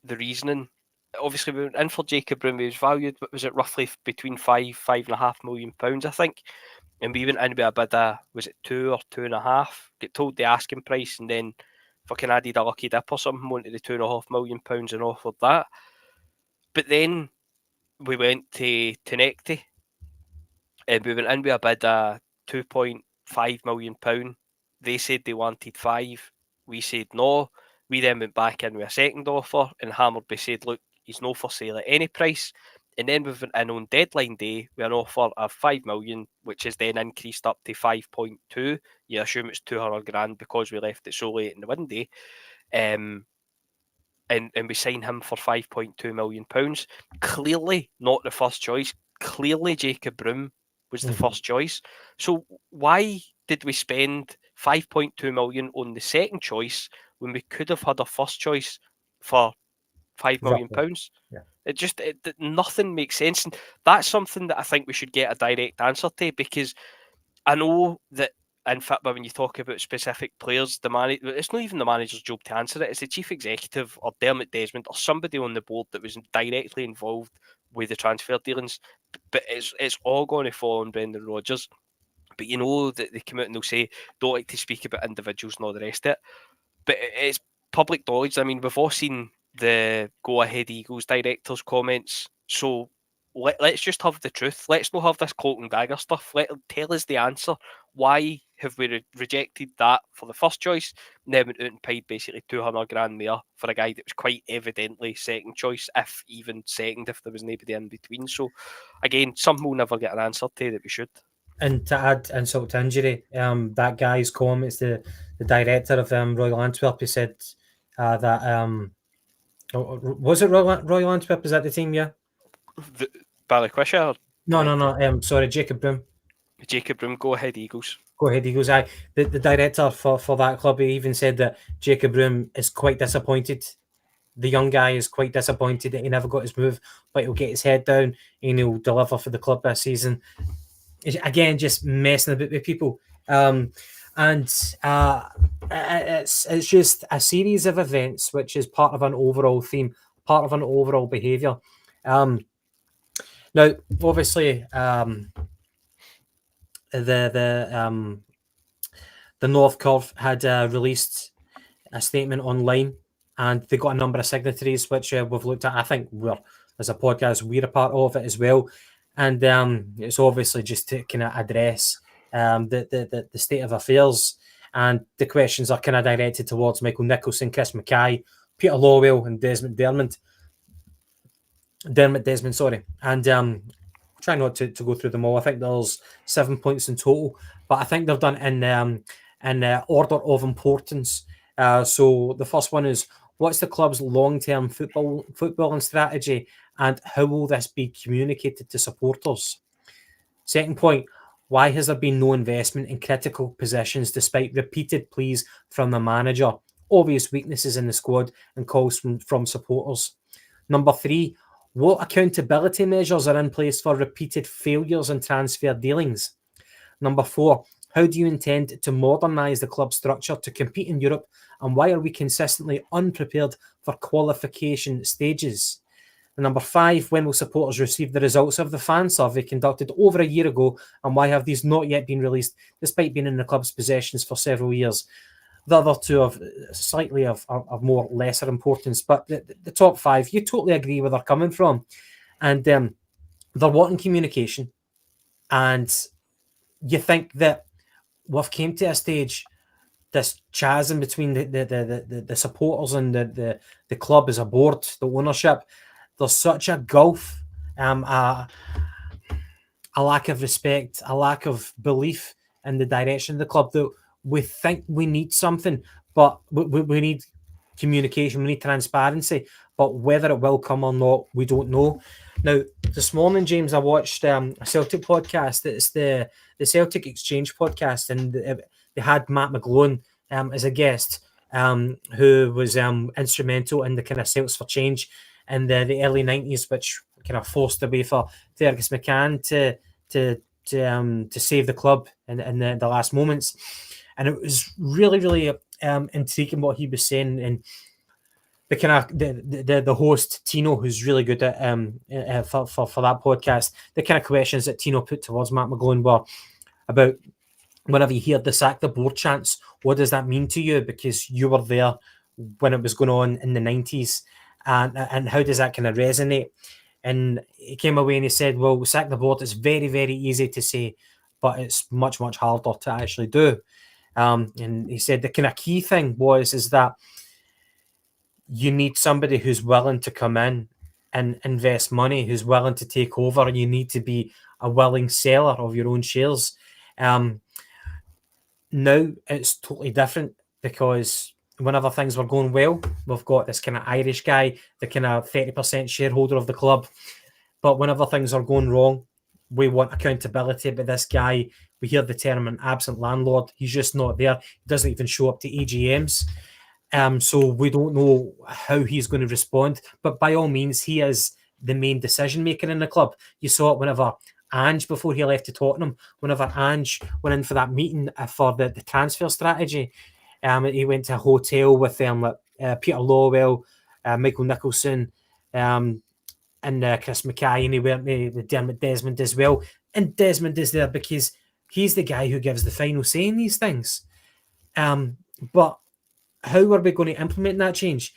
the reasoning. Obviously, we went in for Jacob Broom. He was valued, but was it roughly between £5.5 million, I think? And we went in with a bid of, was it 2 or 2.5? Get told the asking price, and then fucking added a lucky dip or something, wanted the £2.5 million and offered that. But then we went to Tenecti, and we went in with a bid of £2.5 million. They said they wanted 5. We said no. We then went back in with a second offer, and Hammerby said, look, he's no for sale at any price. And then we went in on deadline day with an offer of 5 million, which is then increased up to 5.2. You assume it's 200 grand because we left it so late in the window. And we signed him for £5.2 million. Clearly not the first choice. Clearly Jacob Broom was the first choice. So why did we spend 5.2 million on the second choice when we could have had a first choice for £5 million? Yeah. Nothing makes sense. And that's something that I think we should get a direct answer to, because I know that in football, when you talk about specific players, it's not even the manager's job to answer it. It's the chief executive or Dermot Desmond or somebody on the board that was directly involved with the transfer dealings. But it's all going to fall on Brendan Rodgers. But you know that they come out and they'll say, don't like to speak about individuals and all the rest of it. But it's public knowledge. I mean, we've all seen the Go Ahead Eagles director's comments. So let's just have the truth. Let's not have this cloak and dagger stuff. Tell us the answer. Why have we rejected that for the first choice, and then went out and paid basically 200 grand more for a guy that was quite evidently second choice, if even second, if there was nobody in between? So again, something we'll never get an answer to that we should. And to add insult to injury, that guy's comments, the director of Royal Antwerp, he said that was it Royal Antwerp? Is that the team? Yeah. Ballyquisha? No. Sorry, Jacob Broom. Jacob Broom, Go Ahead Eagles. Go Ahead Eagles. Aye, the director for that club, he even said that Jacob Broom is quite disappointed. The young guy is quite disappointed that he never got his move, but he'll get his head down and he'll deliver for the club this season. Again, just messing about with people. It's just a series of events which is part of an overall theme, part of an overall behaviour. Now, obviously, the North Curve had released a statement online, and they got a number of signatories, which we've looked at. I think as a podcast, we're a part of it as well. And it's obviously just to kind of address the state of affairs. And the questions are kind of directed towards Michael Nicholson, Chris Mackay, Peter Lawwell, and Dermot Desmond, sorry. And try not to go through them all. I think there's 7 points in total, but I think they've done in order of importance. So the first one is, what's the club's long-term footballing strategy, and how will this be communicated to supporters? Second point, why has there been no investment in critical positions despite repeated pleas from the manager, obvious weaknesses in the squad, and calls from supporters? Number 3, what accountability measures are in place for repeated failures in transfer dealings? Number 4, how do you intend to modernise the club structure to compete in Europe, and why are we consistently unprepared for qualification stages? And number 5, when will supporters receive the results of the fan survey conducted over a year ago, and why have these not yet been released despite being in the club's possessions for several years? The other two of slightly of more lesser importance, but the top 5, you totally agree where they're coming from. And they're wanting communication, and you think that we've came to a stage this chasm between the supporters and the club as a board, the ownership. There's such a gulf, a lack of respect, a lack of belief in the direction of the club that we think we need something, but we need communication, we need transparency. But whether it will come or not, we don't know. Now, this morning, James, I watched a Celtic podcast. It's the Celtic Exchange podcast, and they had Matt McGlone as a guest, who was instrumental in the kind of Celts for Change in the early 90s, which kind of forced the way for Fergus McCann to save the club in the last moments. And it was really intriguing what he was saying, and the kind of the host Tino, who's really good at for that podcast, the kind of questions that Tino put towards Matt McGlone were about, whenever you hear the sack the board chants, what does that mean to you? Because you were there when it was going on in the 90s, and how does that kind of resonate? And he came away and he said, well, sack the board is very easy to say, but it's much harder to actually do. And he said the kind of key thing is that you need somebody who's willing to come in and invest money, who's willing to take over. You need to be a willing seller of your own shares. Now it's totally different, because whenever things were going well, we've got this kind of Irish guy, the kind of 30% shareholder of the club. But whenever things are going wrong, we want accountability. But this guy, we hear the term an absent landlord. He's just not there. He doesn't even show up to AGMs. So we don't know how he's going to respond. But by all means, he is the main decision maker in the club. You saw it whenever Ange, before he left to Tottenham, whenever Ange went in for that meeting for the transfer strategy, he went to a hotel with Peter Lawwell, Michael Nicholson, and Chris Mackay, and he went with Dermot Desmond as well. And Desmond is there because he's the guy who gives the final say in these things. But how are we going to implement that change?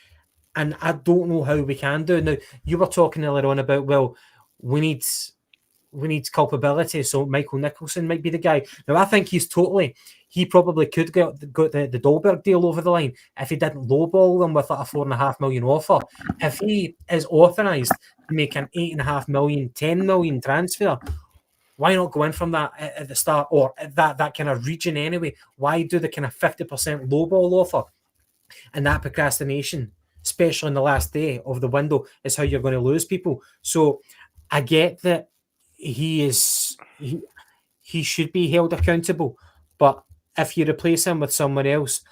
And I don't know how we can do it. Now, you were talking earlier on about, well, we need culpability, so Michael Nicholson might be the guy. Now, I think he probably could get the Dolberg deal over the line if he didn't lowball them with a $4.5 million offer. If he is authorised to make an $8.5 million, $10 million transfer, why not go in from that at the start, or that kind of region anyway? Why do the kind of 50% lowball offer? And that procrastination, especially in the last day of the window, is how you're going to lose people. So I get that he should be held accountable, but if you replace him with someone else,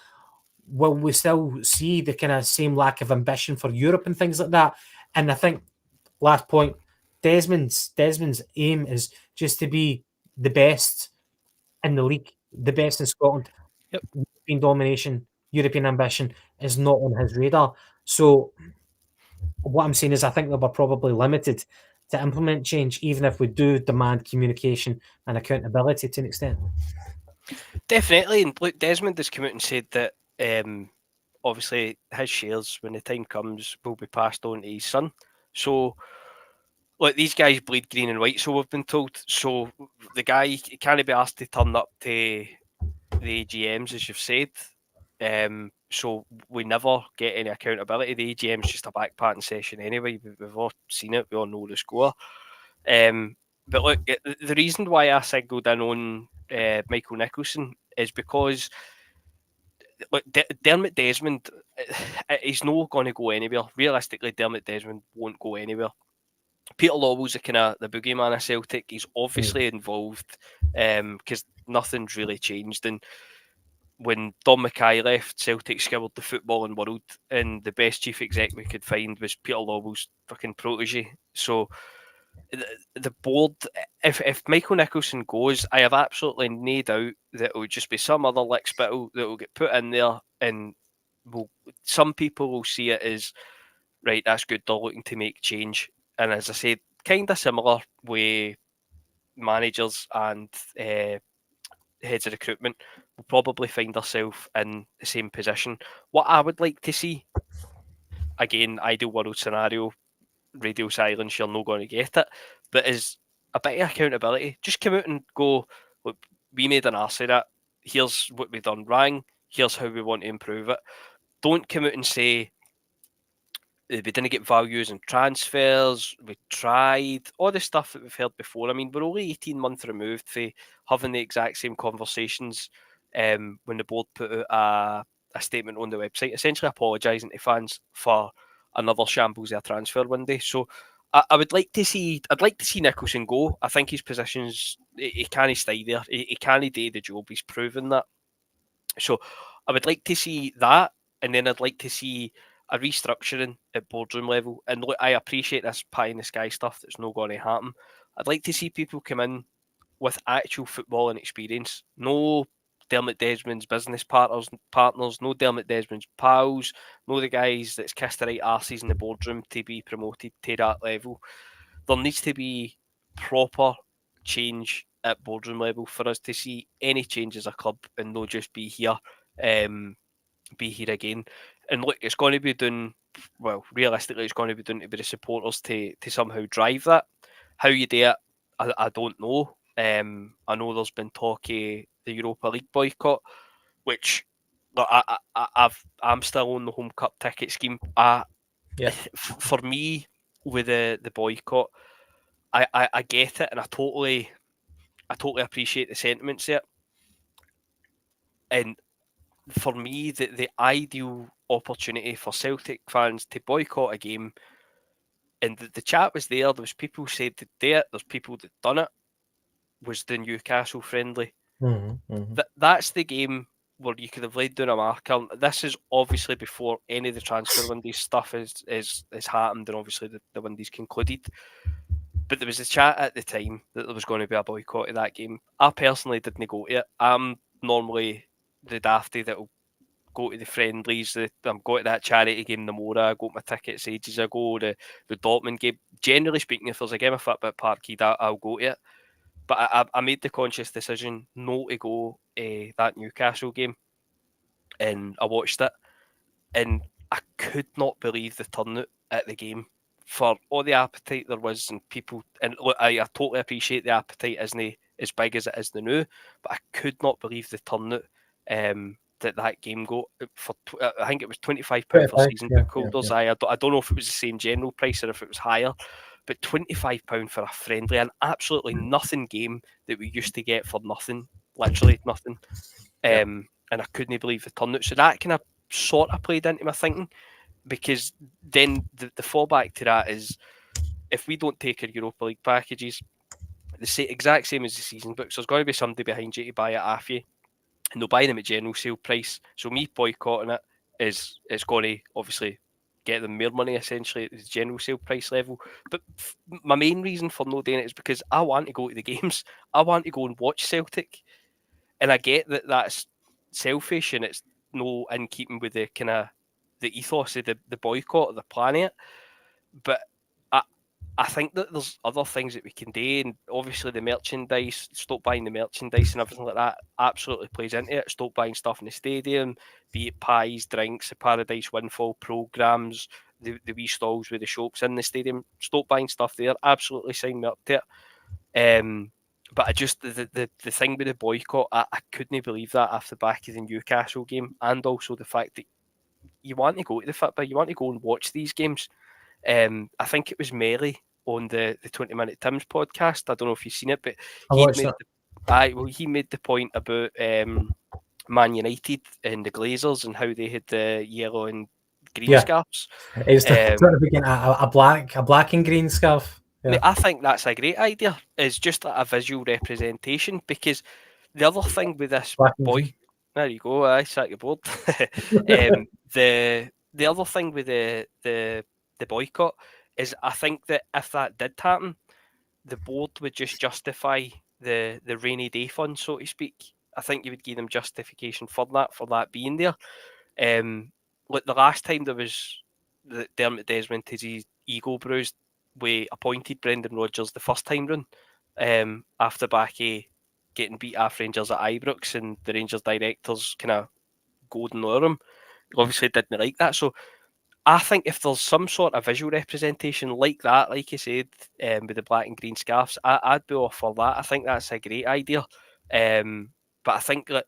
will we still see the kind of same lack of ambition for Europe and things like that? And I think, last point, Desmond's aim is just to be the best in the league, the best in Scotland. Yep. European domination, European ambition is not on his radar. So what I'm saying is, I think that we're probably limited to implement change, even if we do demand communication and accountability to an extent. Definitely. And look, Desmond has come out and said that obviously his shares, when the time comes, will be passed on to his son. So, look, these guys bleed green and white, so we've been told. So the guy can't be asked to turn up to the AGMs, as you've said. So we never get any accountability. The AGM is just a backpatting session anyway. We've all seen it. We all know the score. But look, the reason why I singled in on Michael Nicholson is because look, Dermot Desmond, he's not going to go anywhere. Realistically, Dermot Desmond won't go anywhere. Peter Lawwell's the boogeyman of Celtic. He's obviously involved because nothing's really changed. And when Don Mackay left, Celtic scoured the footballing world, and the best chief exec we could find was Peter Lawwell's fucking protege. So the board, if Michael Nicholson goes, I have absolutely no doubt that it will just be some other lickspittle that will get put in there, and some people will see it as, right, that's good, they're looking to make change. And as I said, kind of similar with managers and heads of recruitment, we'll probably find ourselves in the same position. What I would like to see, again, ideal world scenario, radio silence, you're not going to get it, but is a bit of accountability. Just come out and go, look, we made an arse of that. Here's what we've done wrong. here's how we want to improve it. Don't come out and say we didn't get values and transfers, we tried, all the stuff that we've heard before. I mean, we're only 18 months removed from having the exact same conversations when the board put out a statement on the website, essentially apologising to fans for another shambles of a transfer window. So I would like to see, I'd like to see Nicholson go. I think his positions, he can't stay there. He can't do the job. He's proven that. So I would like to see that, and then I'd like to see a restructuring at boardroom level. And look, I appreciate this pie in the sky stuff that's not going to happen. I'd like to see people come in with actual footballing experience. No Dermot Desmond's business partners, no Dermot Desmond's pals, no the guys that's kissed the right arses in the boardroom to be promoted to that level. There needs to be proper change at boardroom level for us to see any change as a club and not just be here again. And look, it's going to be done, well, realistically, it's going to be done to be the supporters to somehow drive that. How you do it, I don't know. I know there's been talk of the Europa League boycott, which look, I'm still on the home cup ticket scheme. For me, with the boycott, I get it, and I totally appreciate the sentiments there. And for me, the ideal opportunity for Celtic fans to boycott a game, and the chat was there. There was people said to do it. There's people that done it. Was the Newcastle friendly? That's the game where you could have laid down a marker. This is obviously before any of the transfer window stuff is happened, and obviously the window's concluded. But there was a chat at the time that there was going to be a boycott of that game. I personally didn't go to it. I'm normally the dafty that will go to the friendlies. I'm going to that charity game, the Mora. I got my tickets ages ago. The Dortmund game. Generally speaking, if there's a game of football at Parkhead, I'll go to it. But I made the conscious decision not to go that Newcastle game, and I watched it, and I could not believe the turnout at the game for all the appetite there was, and people. And look, I totally appreciate the appetite isn't as big as it is now, but I could not believe the turnout that game got for. I think it was £25 for season book holders. I don't know if it was the same general price or if it was higher, but £25 for a friendly, an absolutely nothing game that we used to get for nothing, literally nothing. And I couldn't believe the turnout. So that kind of sort of played into my thinking, because then the fallback to that is, if we don't take our Europa League packages, the exact same as the season books, there's going to be somebody behind you to buy it off you, and they'll buy them at general sale price. So me boycotting it is going to obviously get them more money essentially at the general sale price level. But my main reason for not doing it is because I want to go to the games. I want to go and watch Celtic, and I get that that's selfish and it's no in keeping with the kind of the ethos of the boycott of the planet. But I think that there's other things that we can do, and obviously the merchandise, stop buying the merchandise and everything like that absolutely plays into it. Stop buying stuff in the stadium, be it pies, drinks, the Paradise Windfall programmes, the wee stalls with the shops in the stadium. Stop buying stuff there. Absolutely sign me up to it. But I just, the thing with the boycott, I couldn't believe that after the back of the Newcastle game, and also the fact that you want to go to the football, you want to go and watch these games. I think it was Melly on the 20 Minute Tim's podcast. I don't know if you've seen it, but he made the point about Man United and the Glazers and how they had the yellow and green scarves. It's sort of again a black and green scarf. Yeah. I think that's a great idea. It's just like a visual representation, because the other thing with this there you go, I sat your board. The other thing with the boycott is, I think that if that did happen, the board would just justify the rainy day fund, so to speak. I think you would give them justification for that being there. Like the last time there was the Dermot Desmond to his ego bruised, we appointed Brendan Rodgers the first time round, after Backy getting beat off Rangers at Ibrox, and the Rangers directors kind of goading over him. Obviously didn't like that. So I think if there's some sort of visual representation like that, like you said, with the black and green scarves, I'd be all for that. I think that's a great idea. But I think that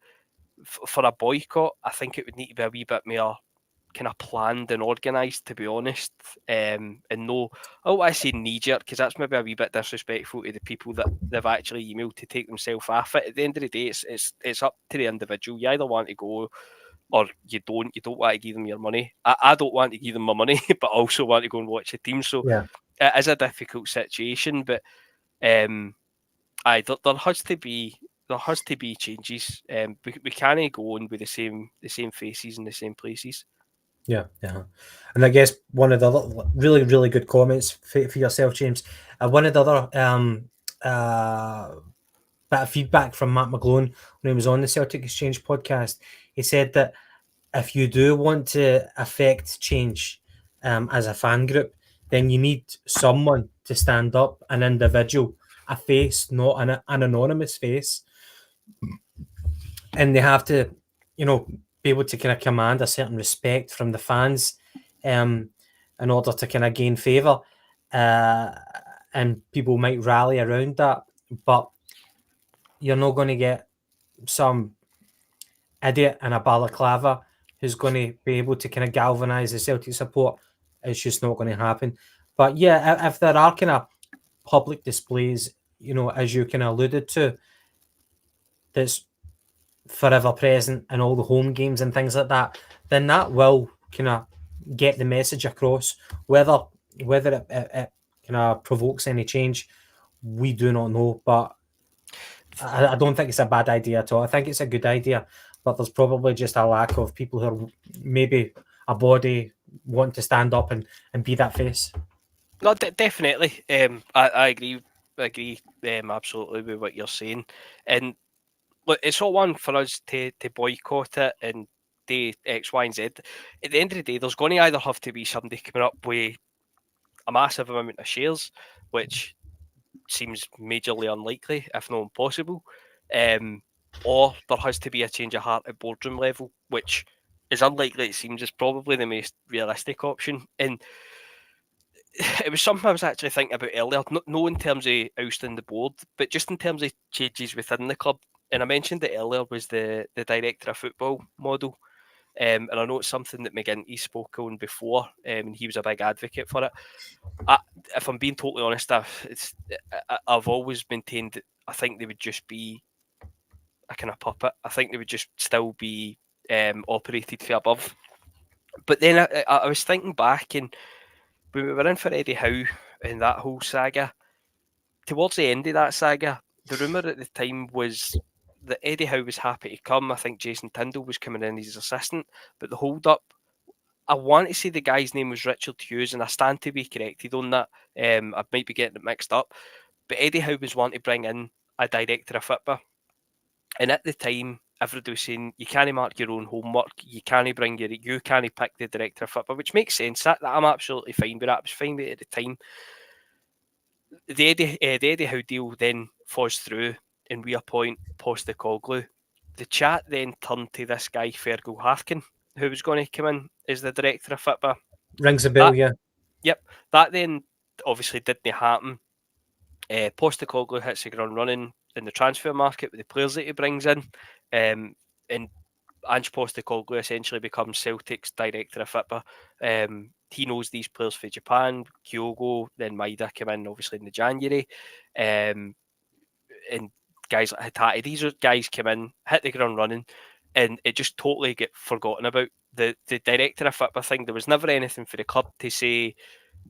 for a boycott, I think it would need to be a wee bit more kind of planned and organised, to be honest, and no, I don't want to say knee jerk because that's maybe a wee bit disrespectful to the people that they've actually emailed to take themselves off it. At the end of the day, it's up to the individual. You either want to go or you don't. You don't want to give them your money. I don't want to give them my money, but also want to go and watch the team. So Yeah. it is a difficult situation, but there has to be changes. We can't go on with the same faces in the same places. Yeah, yeah. And I guess one of the really, really good comments for yourself, James. One of the other bit of feedback from Matt McGlone when he was on the Celtic Exchange podcast. He said that if you do want to affect change as a fan group, then you need someone to stand up, an individual, a face, not an anonymous face, and they have to, be able to kind of command a certain respect from the fans, um, in order to kind of gain favour, uh, and people might rally around that, but you're not going to get some idiot in a balaclava who's going to be able to kind of galvanise the Celtic support. It's just not going to happen. But yeah, if there are kind of public displays, as you kind of alluded to, that's forever present in all the home games and things like that, then that will kind of get the message across. Whether it kind of provokes any change, we do not know. But I don't think it's a bad idea at all. I think it's a good idea, but there's probably just a lack of people who are maybe a body want to stand up and be that face. No, definitely. I agree. I agree absolutely with what you're saying. And look, it's all one for us to boycott it and do X, Y, and Z. At the end of the day, there's going to either have to be somebody coming up with a massive amount of shares, which seems majorly unlikely, if not impossible, or there has to be a change of heart at boardroom level, which is unlikely. It seems is probably the most realistic option. And it was something I was actually thinking about earlier, no in terms of ousting the board, but just in terms of changes within the club. And I mentioned it earlier was the director of football model. And I know it's something that McGinty spoke on before, and he was a big advocate for it. If I'm being totally honest, I've always maintained that I think they would just be a kind of puppet. I think they would just still be operated from above. But then I was thinking back, and when we were in for Eddie Howe and that whole saga, towards the end of that saga, the rumour at the time was that Eddie Howe was happy to come. I think Jason Tyndall was coming in as his assistant, but the hold up, I want to say the guy's name was Richard Hughes, and I stand to be corrected on that. I might be getting it mixed up, but Eddie Howe was wanting to bring in a director of football, and at the time, everybody was saying you can't mark your own homework, you can't pick the director of football, which makes sense. That I'm absolutely fine with that. I was fine with it at the time. The Eddie Howe deal then falls through, and we appoint Postecoglou. The chat then turned to this guy Fergal Harkin, who was going to come in as the director of football. Rings a bell, yeah. Yep, that then obviously didn't happen. Postecoglou hits the ground running in the transfer market with the players that he brings in, and Ange Postecoglou essentially becomes Celtic's director of football. He knows these players for Japan, Kyogo, then Maida came in obviously in the January, and guys like Hitati. These are guys come in, hit the ground running, and it just totally get forgotten about. The director of football thing, there was never anything for the club to say,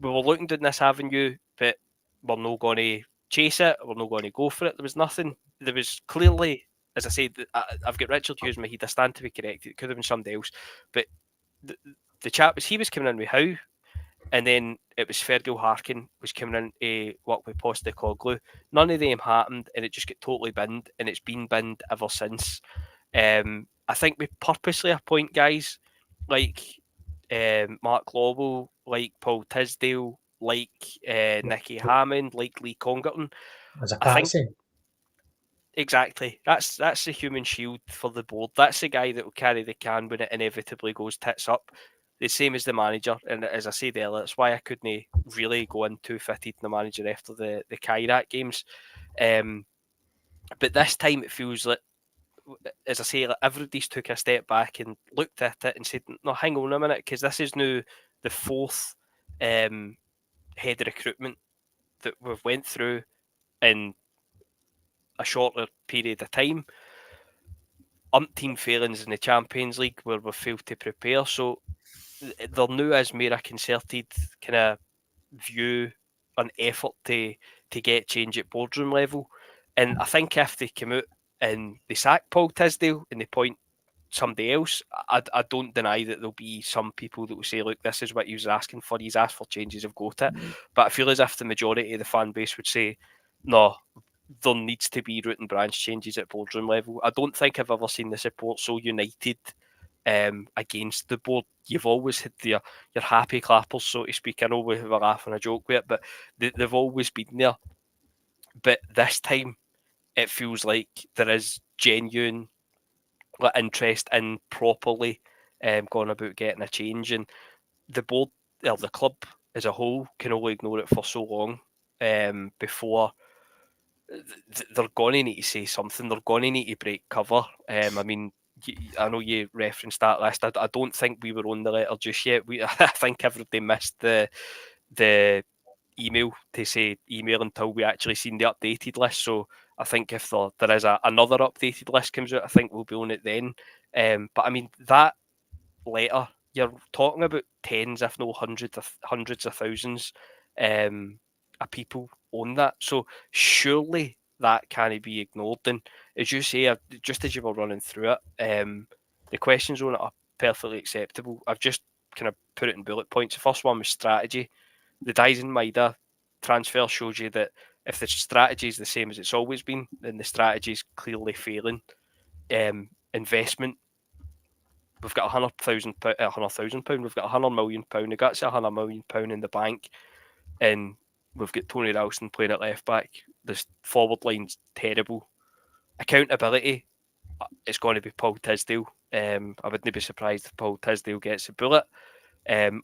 we were looking down this avenue, but we're not going to chase it, we're not going to go for it. There was nothing. There was clearly, as I said, I've got Richard Hughes in my head, I stand to be corrected, it could have been somebody else, but the chat was he was coming in with Howe, and then it was Fergal Harkin was coming in to work with Postecoglou. None of them happened, and it just got totally binned, and it's been binned ever since. I think we purposely appoint guys like Mark Lobel, like Paul Tisdale, like Nicky Hammond, like Lee Congerton. As a I think patsy. exactly that's the human shield for the board. That's the guy that will carry the can when it inevitably goes tits up. The same as the manager, and as I said earlier, that's why I couldn't really go in too fitted in the manager after the Kairat games. But this time it feels like as I say, like, everybody's took a step back and looked at it and said, no, hang on a minute, because this is now the fourth head of recruitment that we've went through in a shorter period of time. Umpteen failings in the Champions League where we've failed to prepare. So there now is more a concerted kind of view, an effort to get change at boardroom level. And I think if they come out and they sack Paul Tisdale and they point somebody else, I don't deny that there'll be some people that will say, look, this is what he was asking for. He's asked for changes, I've got it. But I feel as if the majority of the fan base would say, no, there needs to be root and branch changes at boardroom level. I don't think I've ever seen the support so united against the board. You've always had your happy clappers, so to speak. I know we have a laugh and a joke with it, but they've always been there. But this time, it feels like there is genuine interest in properly going about getting a change. And the board, or the club as a whole, can only ignore it for so long before they're going to need to say something. They're going to need to break cover. I mean, I know you referenced that list. I don't think we were on the letter just yet. I think everybody missed the email to say email until we actually seen the updated list. So I think if there is another updated list comes out, I think we'll be on it then. But I mean, that letter, you're talking about tens, if not hundreds of thousands of people on that. So surely that can't be ignored. And as you say, just as you were running through it, the questions on it are perfectly acceptable. I've just kind of put it in bullet points. The first one was strategy. The Dyson Maida transfer shows you that if the strategy is the same as it's always been, then the strategy is clearly failing. Investment. We've got £100,000. We've got £100 million. We've got £100 million in the bank, and we've got Tony Ralston playing at left back. This forward line's terrible. Accountability. It's going to be Paul Tisdale. I wouldn't be surprised if Paul Tisdale gets a bullet.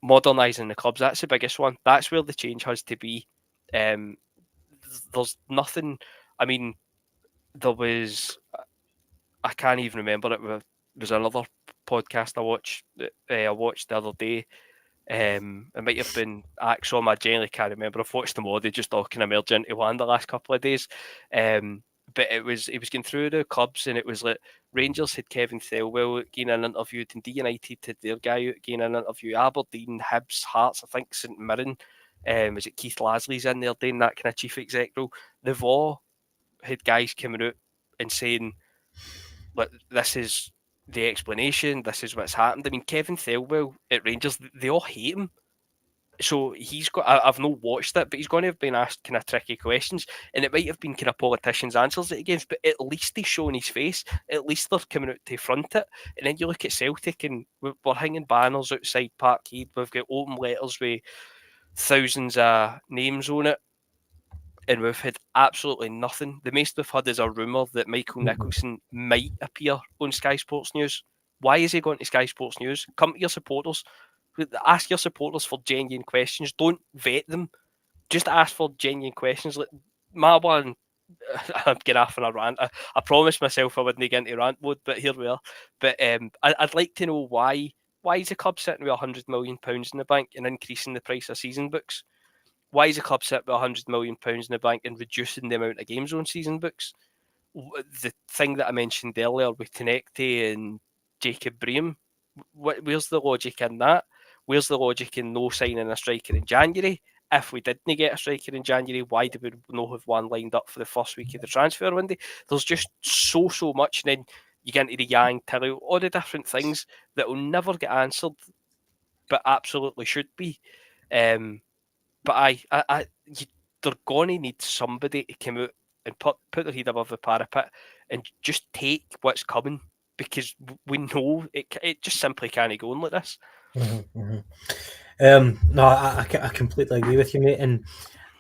Modernising the clubs, that's the biggest one. That's where the change has to be. There's nothing. I mean, there was. I can't even remember it. There was another podcast I watched the other day. It might have been Axom. I generally can't remember. I've watched them all. They just all kind of merge into one the last couple of days. But it was going through the clubs, and it was like Rangers had Kevin Thelwell getting an interview, Dundee United had their guy out getting an interview, Aberdeen, Hibs, Hearts, I think St Mirren, was it Keith Lasley's in there doing that kind of chief exec role. They've all had guys coming out and saying, "Look, this is the explanation. This is what's happened." I mean, Kevin Thelwell at Rangers, they all hate him. So he's got. I've not watched it, but he's going to have been asked kind of tricky questions, and it might have been kind of politicians' answers that he gives. But at least he's showing his face. At least they're coming out to front it. And then you look at Celtic, and we're hanging banners outside Parkhead. We've got open letters with thousands of names on it, and we've had absolutely nothing. The most we've had is a rumour that Michael Nicholson might appear on Sky Sports News. Why is he going to Sky Sports News? Come to your supporters. Ask your supporters for genuine questions. Don't vet them. Just ask for genuine questions. Like my one, I'm getting off on a rant. I promised myself I wouldn't get into rant mode, but here we are. But I'd like to know why is the club sitting with £100 million in the bank and increasing the price of season books? Why is the club sitting with £100 million in the bank and reducing the amount of games on season books? The thing that I mentioned earlier with Tenecte and Jacob Braham, where's the logic in that? Where's the logic in no signing a striker in January? If we didn't get a striker in January, why do we not have one lined up for the first week of the transfer window? There's just so much. And then you get into the Yang, Tilly, all the different things that will never get answered, but absolutely should be. But they're going to need somebody to come out and put their head above the parapet and just take what's coming, because we know it just simply can't go on like this. No, I completely agree with you, mate. And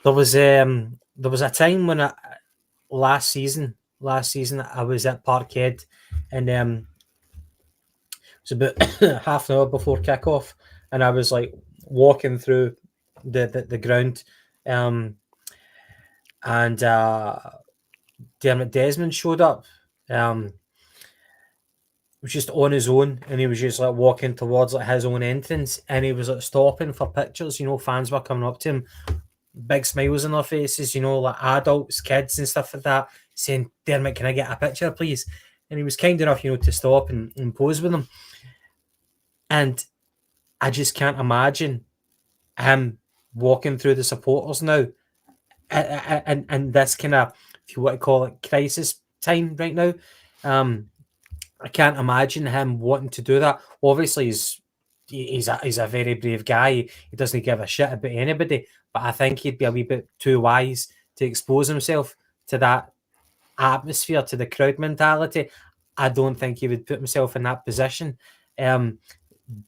there was a time when last season I was at Parkhead, and it was about half an hour before kickoff, and I was like walking through the ground, and Dermot Desmond showed up, was just on his own, and he was just like walking towards like his own entrance, and he was like stopping for pictures. Fans were coming up to him, big smiles on their faces. Like adults, kids, and stuff like that, saying, "Dermot, can I get a picture, please?" And he was kind enough, to stop and pose with them. And I just can't imagine him walking through the supporters now, and this kind of, if you want to call it, crisis time right now. I can't imagine him wanting to do that. Obviously, he's a very brave guy. He doesn't give a shit about anybody. But I think he'd be a wee bit too wise to expose himself to that atmosphere, to the crowd mentality. I don't think he would put himself in that position,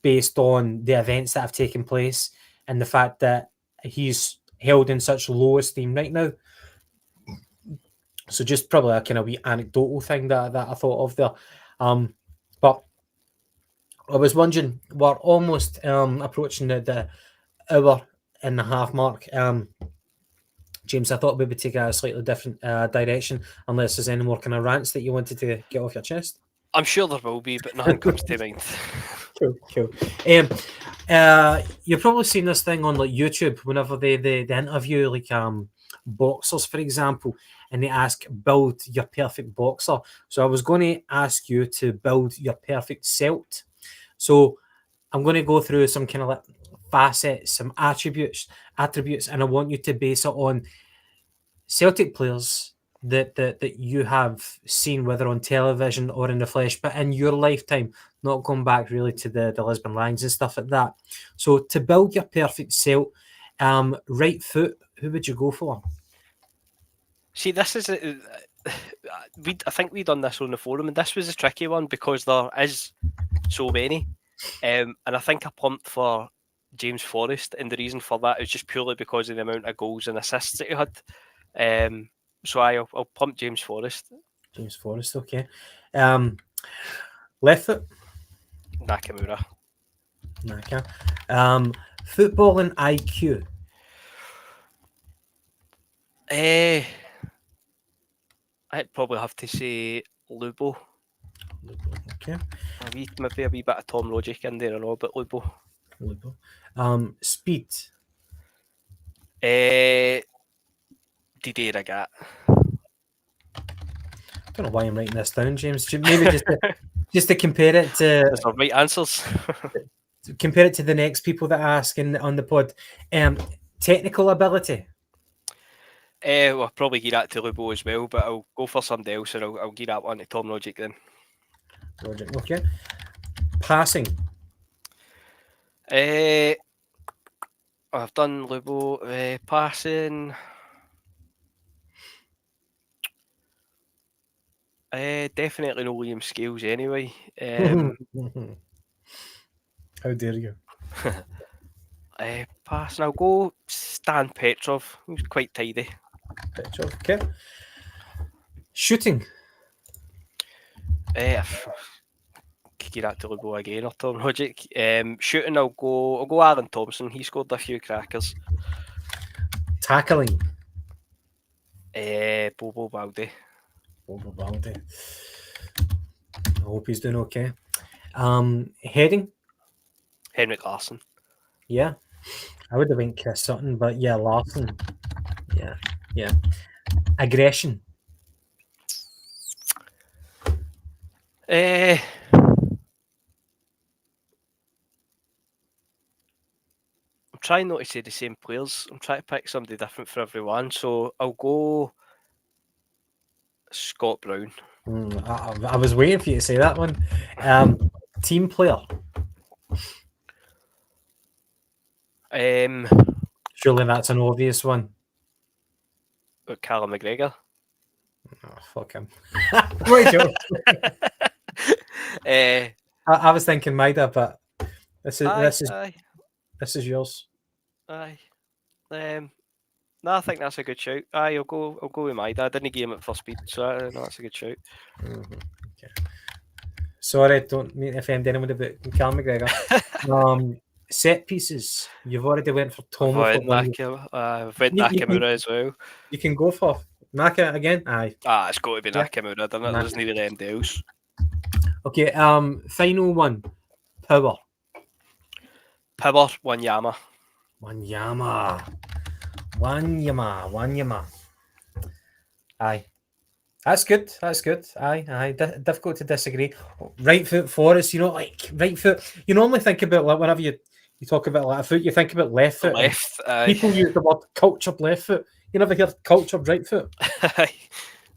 based on the events that have taken place and the fact that he's held in such low esteem right now. So just probably a kind of wee anecdotal thing that I thought of there. But I was wondering, we're almost approaching the hour and a half mark. James, I thought we would take a slightly different direction, unless there's any more kind of rants that you wanted to get off your chest. I'm sure there will be, but nothing comes to mind. Cool. You've probably seen this thing on like YouTube whenever they interview like boxers, for example, and they ask, build your perfect boxer. So I was going to ask you to build your perfect Celt. So I'm going to go through some kind of like facets, some attributes, and I want you to base it on Celtic players that you have seen, whether on television or in the flesh, but in your lifetime, not going back really to the Lisbon Lions and stuff like that. So to build your perfect Celt, right foot, who would you go for? See, this is I think we done this on the forum, and this was a tricky one because there is so many, and I think I pumped for James Forrest, and the reason for that is just purely because of the amount of goals and assists that he had. So I'll pump James Forrest. James Forrest, okay. Left foot? Nakamura. Naka. Footballing IQ? I'd probably have to say Lubo. Okay. Maybe a wee bit of Tom Logic in there and all, but Lubo. Speed? Didier Agat. I don't know why I'm writing this down, James. Maybe just to compare it to... Those are right answers. Compare it to the next people that ask on the pod. Technical ability? Well, I'll probably give that to Lubo as well, but I'll go for somebody else and I'll give that one to Tom Logic then. Logic, okay. Passing? I've done Lubo. Passing... definitely no Liam Scales anyway. How dare you? Passing, I'll go Stan Petrov. He's quite tidy. Petrov, okay. Shooting? Give that to Lugo again or Tom Logic. Shooting, I'll go Aaron Thompson. He scored a few crackers. Tackling? Bobo Baldi. Bobo Baldi. I hope he's doing okay. Heading? Henrik Larsson. Yeah. I would have went Chris Sutton, but yeah, Larsson. Yeah. Aggression? I'm trying not to say the same players. I'm trying to pick somebody different for everyone. So I'll go Scott Brown. I was waiting for you to say that one. Team player? Surely that's an obvious one. Callum McGregor. Oh, fuck him. Wait, I was thinking Maida, but this is yours. Aye. No, I think that's a good shout. Aye, I'll go with Maida. I didn't give him it for speed, so no, that's a good shout. Mm-hmm. Okay. Sorry, don't mean to offend anyone about Callum McGregor. Set pieces. You've already went for Tomo. I've went Nakamura as well. You can go for Naka again. Aye. It's got to be Nakamura. There's nearly anybody else. Okay, final one. Power. Power, Wanyama. Wanyama. Aye. That's good. Aye. Difficult to disagree. Right foot for us, like right foot. You normally think about, like, whenever you talk about left foot, you think about left foot. And Left, aye. people use the word cultured left foot. You never hear cultured right foot.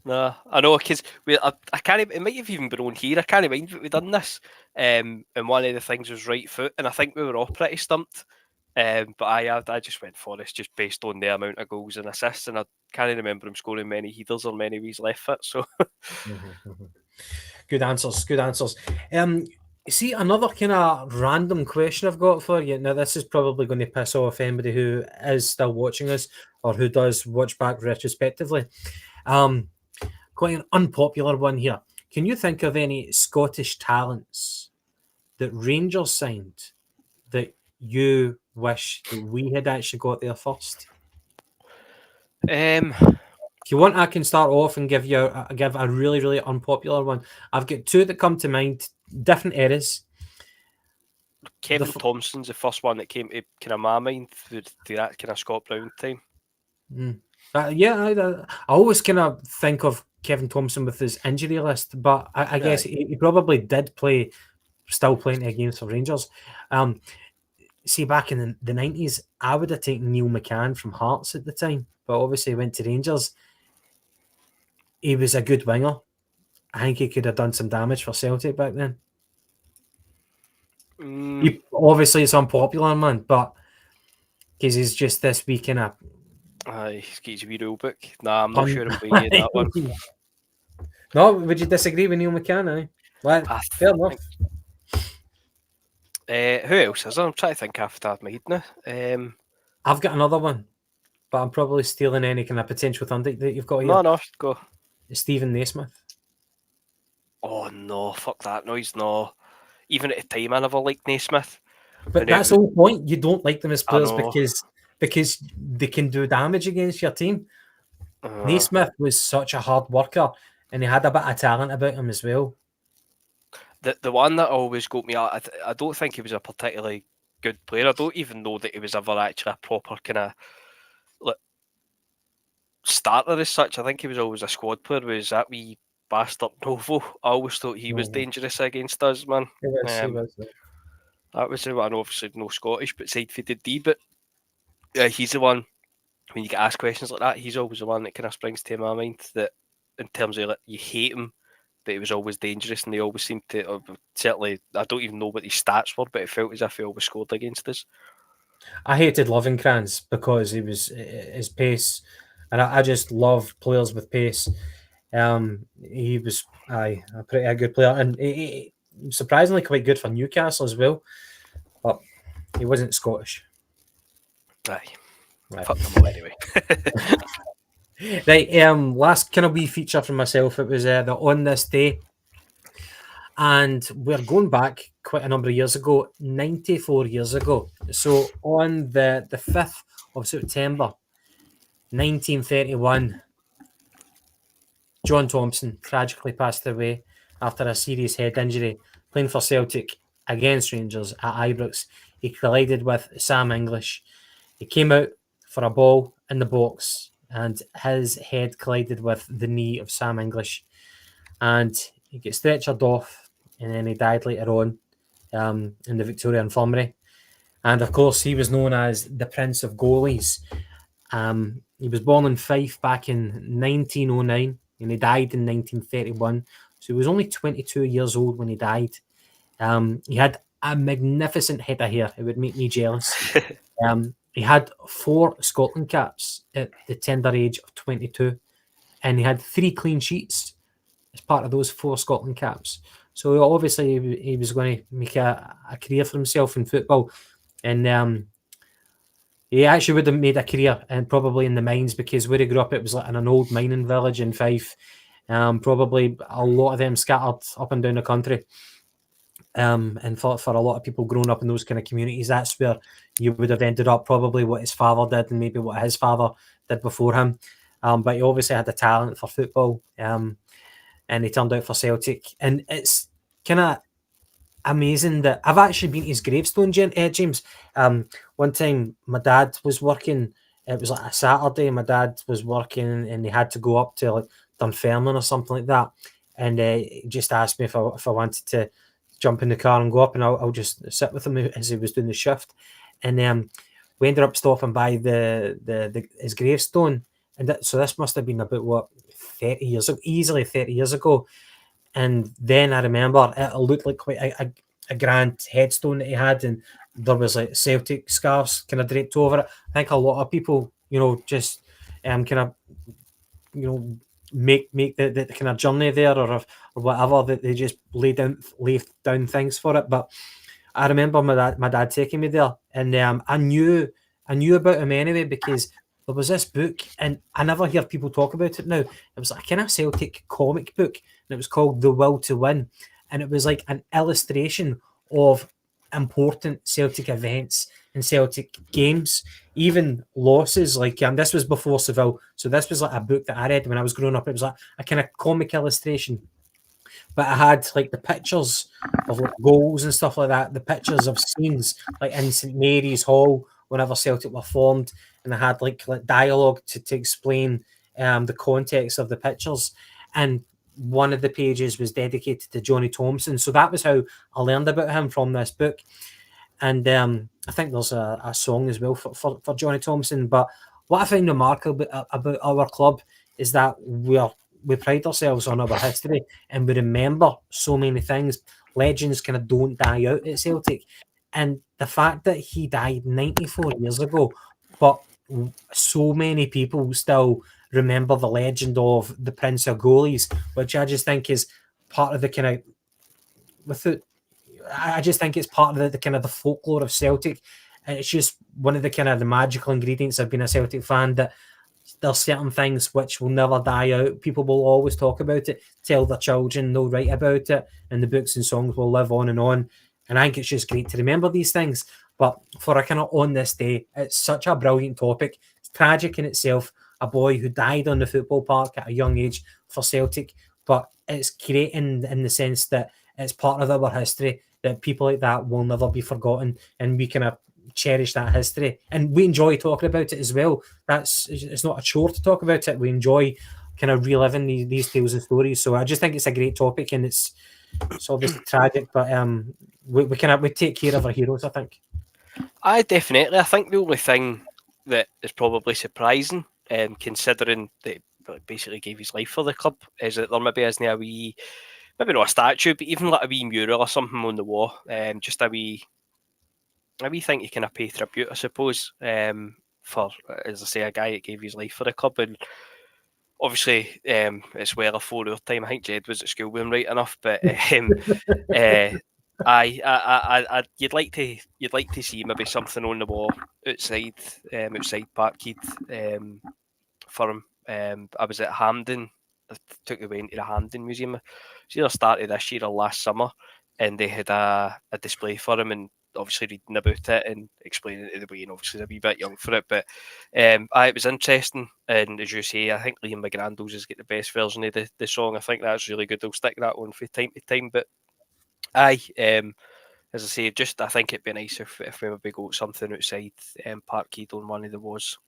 No, I know, because I can't. It might have even been on here. I can't mind that we done this. And one of the things was right foot, and I think we were all pretty stumped. But I just went for this just based on the amount of goals and assists, and I can't remember him scoring many headers or many of his left foot. So Good answers. See, another kind of random question I've got for you. Now, this is probably going to piss off anybody who is still watching us or who does watch back retrospectively. Quite an unpopular one here. Can you think of any Scottish talents that Rangers signed that you wish that we had actually got there first? If you want, I can start off and give a really, really unpopular one. I've got two that come to mind, different eras. Kevin Thompson's the first one that came to kind of my mind through that kind of Scott Brown time. I always kind of think of Kevin Thompson with his injury list, but I guess he probably did still playing games for Rangers. See, back in the 90s, I would have taken Neil McCann from Hearts at the time, but obviously he went to Rangers. He was a good winger. I think he could have done some damage for Celtic back then. Obviously, it's unpopular, man, but because he's just this week in a... he's got his wee rule book. Nah, I'm not sure I'm going to get that one. No, would you disagree with Neil McCann? Fair enough. Who else is there? I'm trying to think off the top of my head now. I've got another one, but I'm probably stealing any kind of potential thunder that you've got here. No, go. Stephen Naismith. Oh no, fuck that noise. No, even at the time, I never liked Naismith. But that's the whole point. You don't like them as players because they can do damage against your team. Naismith was such a hard worker, and he had a bit of talent about him as well. The one that always got me, I don't think he was a particularly good player. I don't even know that he was ever actually a proper kind of starter as such. I think he was always a squad player. Was that wee bastard Novo? I always thought he was dangerous against us, man. He was. That was the one. Obviously, no Scottish, but side for the D. But he's the one. When you get asked questions like that, he's always the one that kind of springs to my mind. That in terms of you hate him, but he was always dangerous, and they always seemed to. Certainly, I don't even know what his stats were, but it felt as if he always scored against us. I hated Lovenkrands because he was his pace, and I just love players with pace. He was a pretty good player, and he surprisingly quite good for Newcastle as well. But he wasn't Scottish. Fuck them all anyway. Right, last kind of wee feature from myself. It was the On This Day, and we're going back quite a number of years ago, 94 years ago. So on the 5th of September 1931, John Thompson tragically passed away after a serious head injury playing for Celtic against Rangers at Ibrox. He collided with Sam English. He came out for a ball in the box, and his head collided with the knee of Sam English, and he got stretchered off, and then he died later on in the Victoria Infirmary. And of course, he was known as the Prince of Goalies. He was born in Fife back in 1909, and he died in 1931. So he was only 22 years old when he died. He had a magnificent head of hair. It would make me jealous. He had 4 Scotland caps at the tender age of 22, and he had 3 clean sheets as part of those 4 Scotland caps. So obviously he was going to make a career for himself in football, and he actually would have made a career and probably in the mines, because where he grew up, it was like in an old mining village in Fife. Probably a lot of them scattered up and down the country. And for a lot of people growing up in those kind of communities, that's where you would have ended up, probably what his father did and maybe what his father did before him. But he obviously had a talent for football, and he turned out for Celtic. And it's kind of amazing that I've actually been to his gravestone, James. One time my dad was working. It was like a Saturday. My dad was working, and he had to go up to like Dunfermline or something like that. And he just asked me if I wanted to jump in the car and go up, and I'll just sit with him as he was doing the shift. And we ended up stopping by the his gravestone, and so this must have been about what 30 years ago, easily 30 years ago. And then I remember it looked like quite a grand headstone that he had, and there was like Celtic scarves kind of draped over it. I think a lot of people, just kind of, make the kind of journey there, or whatever, that they just lay down things for it. But I remember my dad taking me there, and I knew about him anyway because there was this book, and I never hear people talk about it now. It was like a kind of Celtic comic book, and it was called The Will to Win, and it was like an illustration of important Celtic events and Celtic games, even losses. Like this was before Seville, so this was like a book that I read when I was growing up. It was like a kind of comic illustration, but I had like the pictures of like goals and stuff like that, the pictures of scenes like in St Mary's Hall whenever Celtic were formed, and I had like dialogue to explain the context of the pictures. And one of the pages was dedicated to Johnny Thompson, so that was how I learned about him, from this book. And I think there's a song as well for Johnny Thompson. But what I find remarkable about our club is that we pride ourselves on our history, and we remember so many things. Legends kind of don't die out at Celtic. And the fact that he died 94 years ago, but so many people still remember the legend of the Prince of Goalies, which I just think is part of the kind of, without, I just think it's part of the kind of the folklore of Celtic. And it's just one of the kind of the magical ingredients of being a Celtic fan, that there's certain things which will never die out. People will always talk about it, tell their children, they'll write about it, and the books and songs will live on and on. And I think it's just great to remember these things. But for a kind of on this day, it's such a brilliant topic. It's tragic in itself. A boy who died on the football park at a young age for Celtic, but it's great in the sense that it's part of our history, that people like that will never be forgotten, and we kind of cherish that history, and we enjoy talking about it as well. It's not a chore to talk about it. We enjoy kind of reliving these tales and stories. So I just think it's a great topic, and it's obviously tragic, but we take care of our heroes, I think. Definitely. I think the only thing that is probably surprising, considering that he basically gave his life for the club, is that there maybe isn't a wee, maybe not a statue, but even like a wee mural or something on the wall, just a wee thing to kind of pay tribute, I suppose, for, as I say, a guy that gave his life for the club. And obviously, it's well afore our time. I think Jed was at school when right enough, but you'd like to see maybe something on the wall outside Parkhead, for him. I was at Hampden. I took the way into the Hampden Museum. It was either started this year or last summer, and they had a display for him, and obviously reading about it and explaining it to the way, and obviously a wee bit young for it, but it was interesting. And as you say, I think Liam McGrandles has got the best version of the song. I think that's really good. I'll stick that one from time to time. But as I say, just I think it'd be nice if we maybe got something outside Parkhead on one of the walls.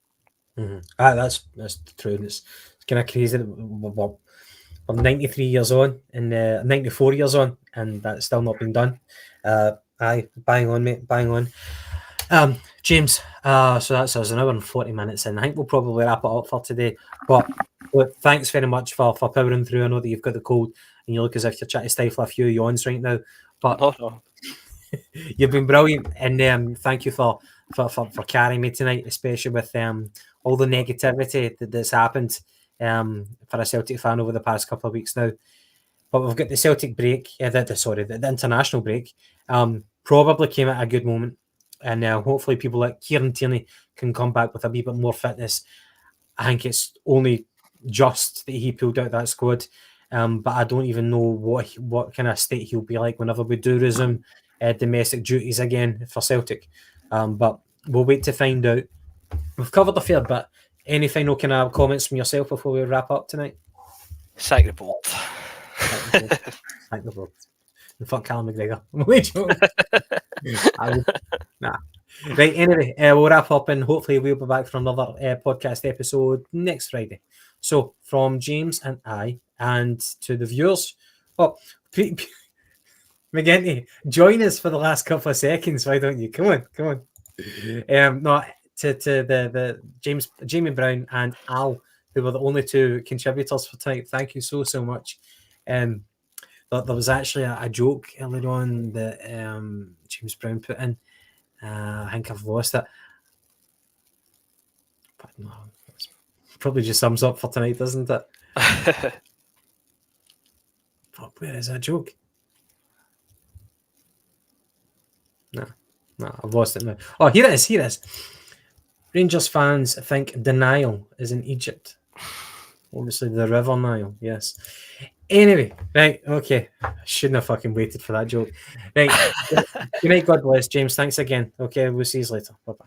Mm-hmm. That's true. It's kind of crazy that we're 93 years on, and 94 years on, and that's still not been done. Bang on, mate, bang on. James, so that's us, an hour and 40 minutes in. I think we'll probably wrap it up for today. But look, thanks very much for powering through. I know that you've got the cold, and you look as if you're trying to stifle a few yawns right now. But No. You've been brilliant, and thank you for carrying me tonight, especially with all the negativity that's happened for a Celtic fan over the past couple of weeks now. But we've got the Celtic break, the international break. Probably came at a good moment, and hopefully people like Kieran Tierney can come back with a wee bit more fitness. I think it's only just that he pulled out that squad, but I don't even know what kind of state he'll be like whenever we do resume domestic duties again for Celtic. But we'll wait to find out. We've covered a fair bit. Any final kind of comments from yourself before we wrap up tonight? Sack the bolt. Sack the bolt. Fuck Callum McGregor. I'm only joking. Nah. Right, anyway, we'll wrap up and hopefully we'll be back for another podcast episode next Friday. So, from James and I, and to the viewers, McGinty, join us for the last couple of seconds, why don't you? Come on. No, to the Jamie Brown and Al, who were the only two contributors for tonight. Thank you so much. There was actually a joke earlier on that James Brown put in. I think I've lost it. But no, it's probably just sums up for tonight, doesn't it? Fuck, where is that joke? No, I've lost it now. Oh, here it is. Rangers fans think denial is in Egypt. Obviously, the River Nile, yes. Anyway, right, okay. I shouldn't have fucking waited for that joke. Right. Good night, God bless. James, thanks again. Okay, we'll see you later. Bye-bye.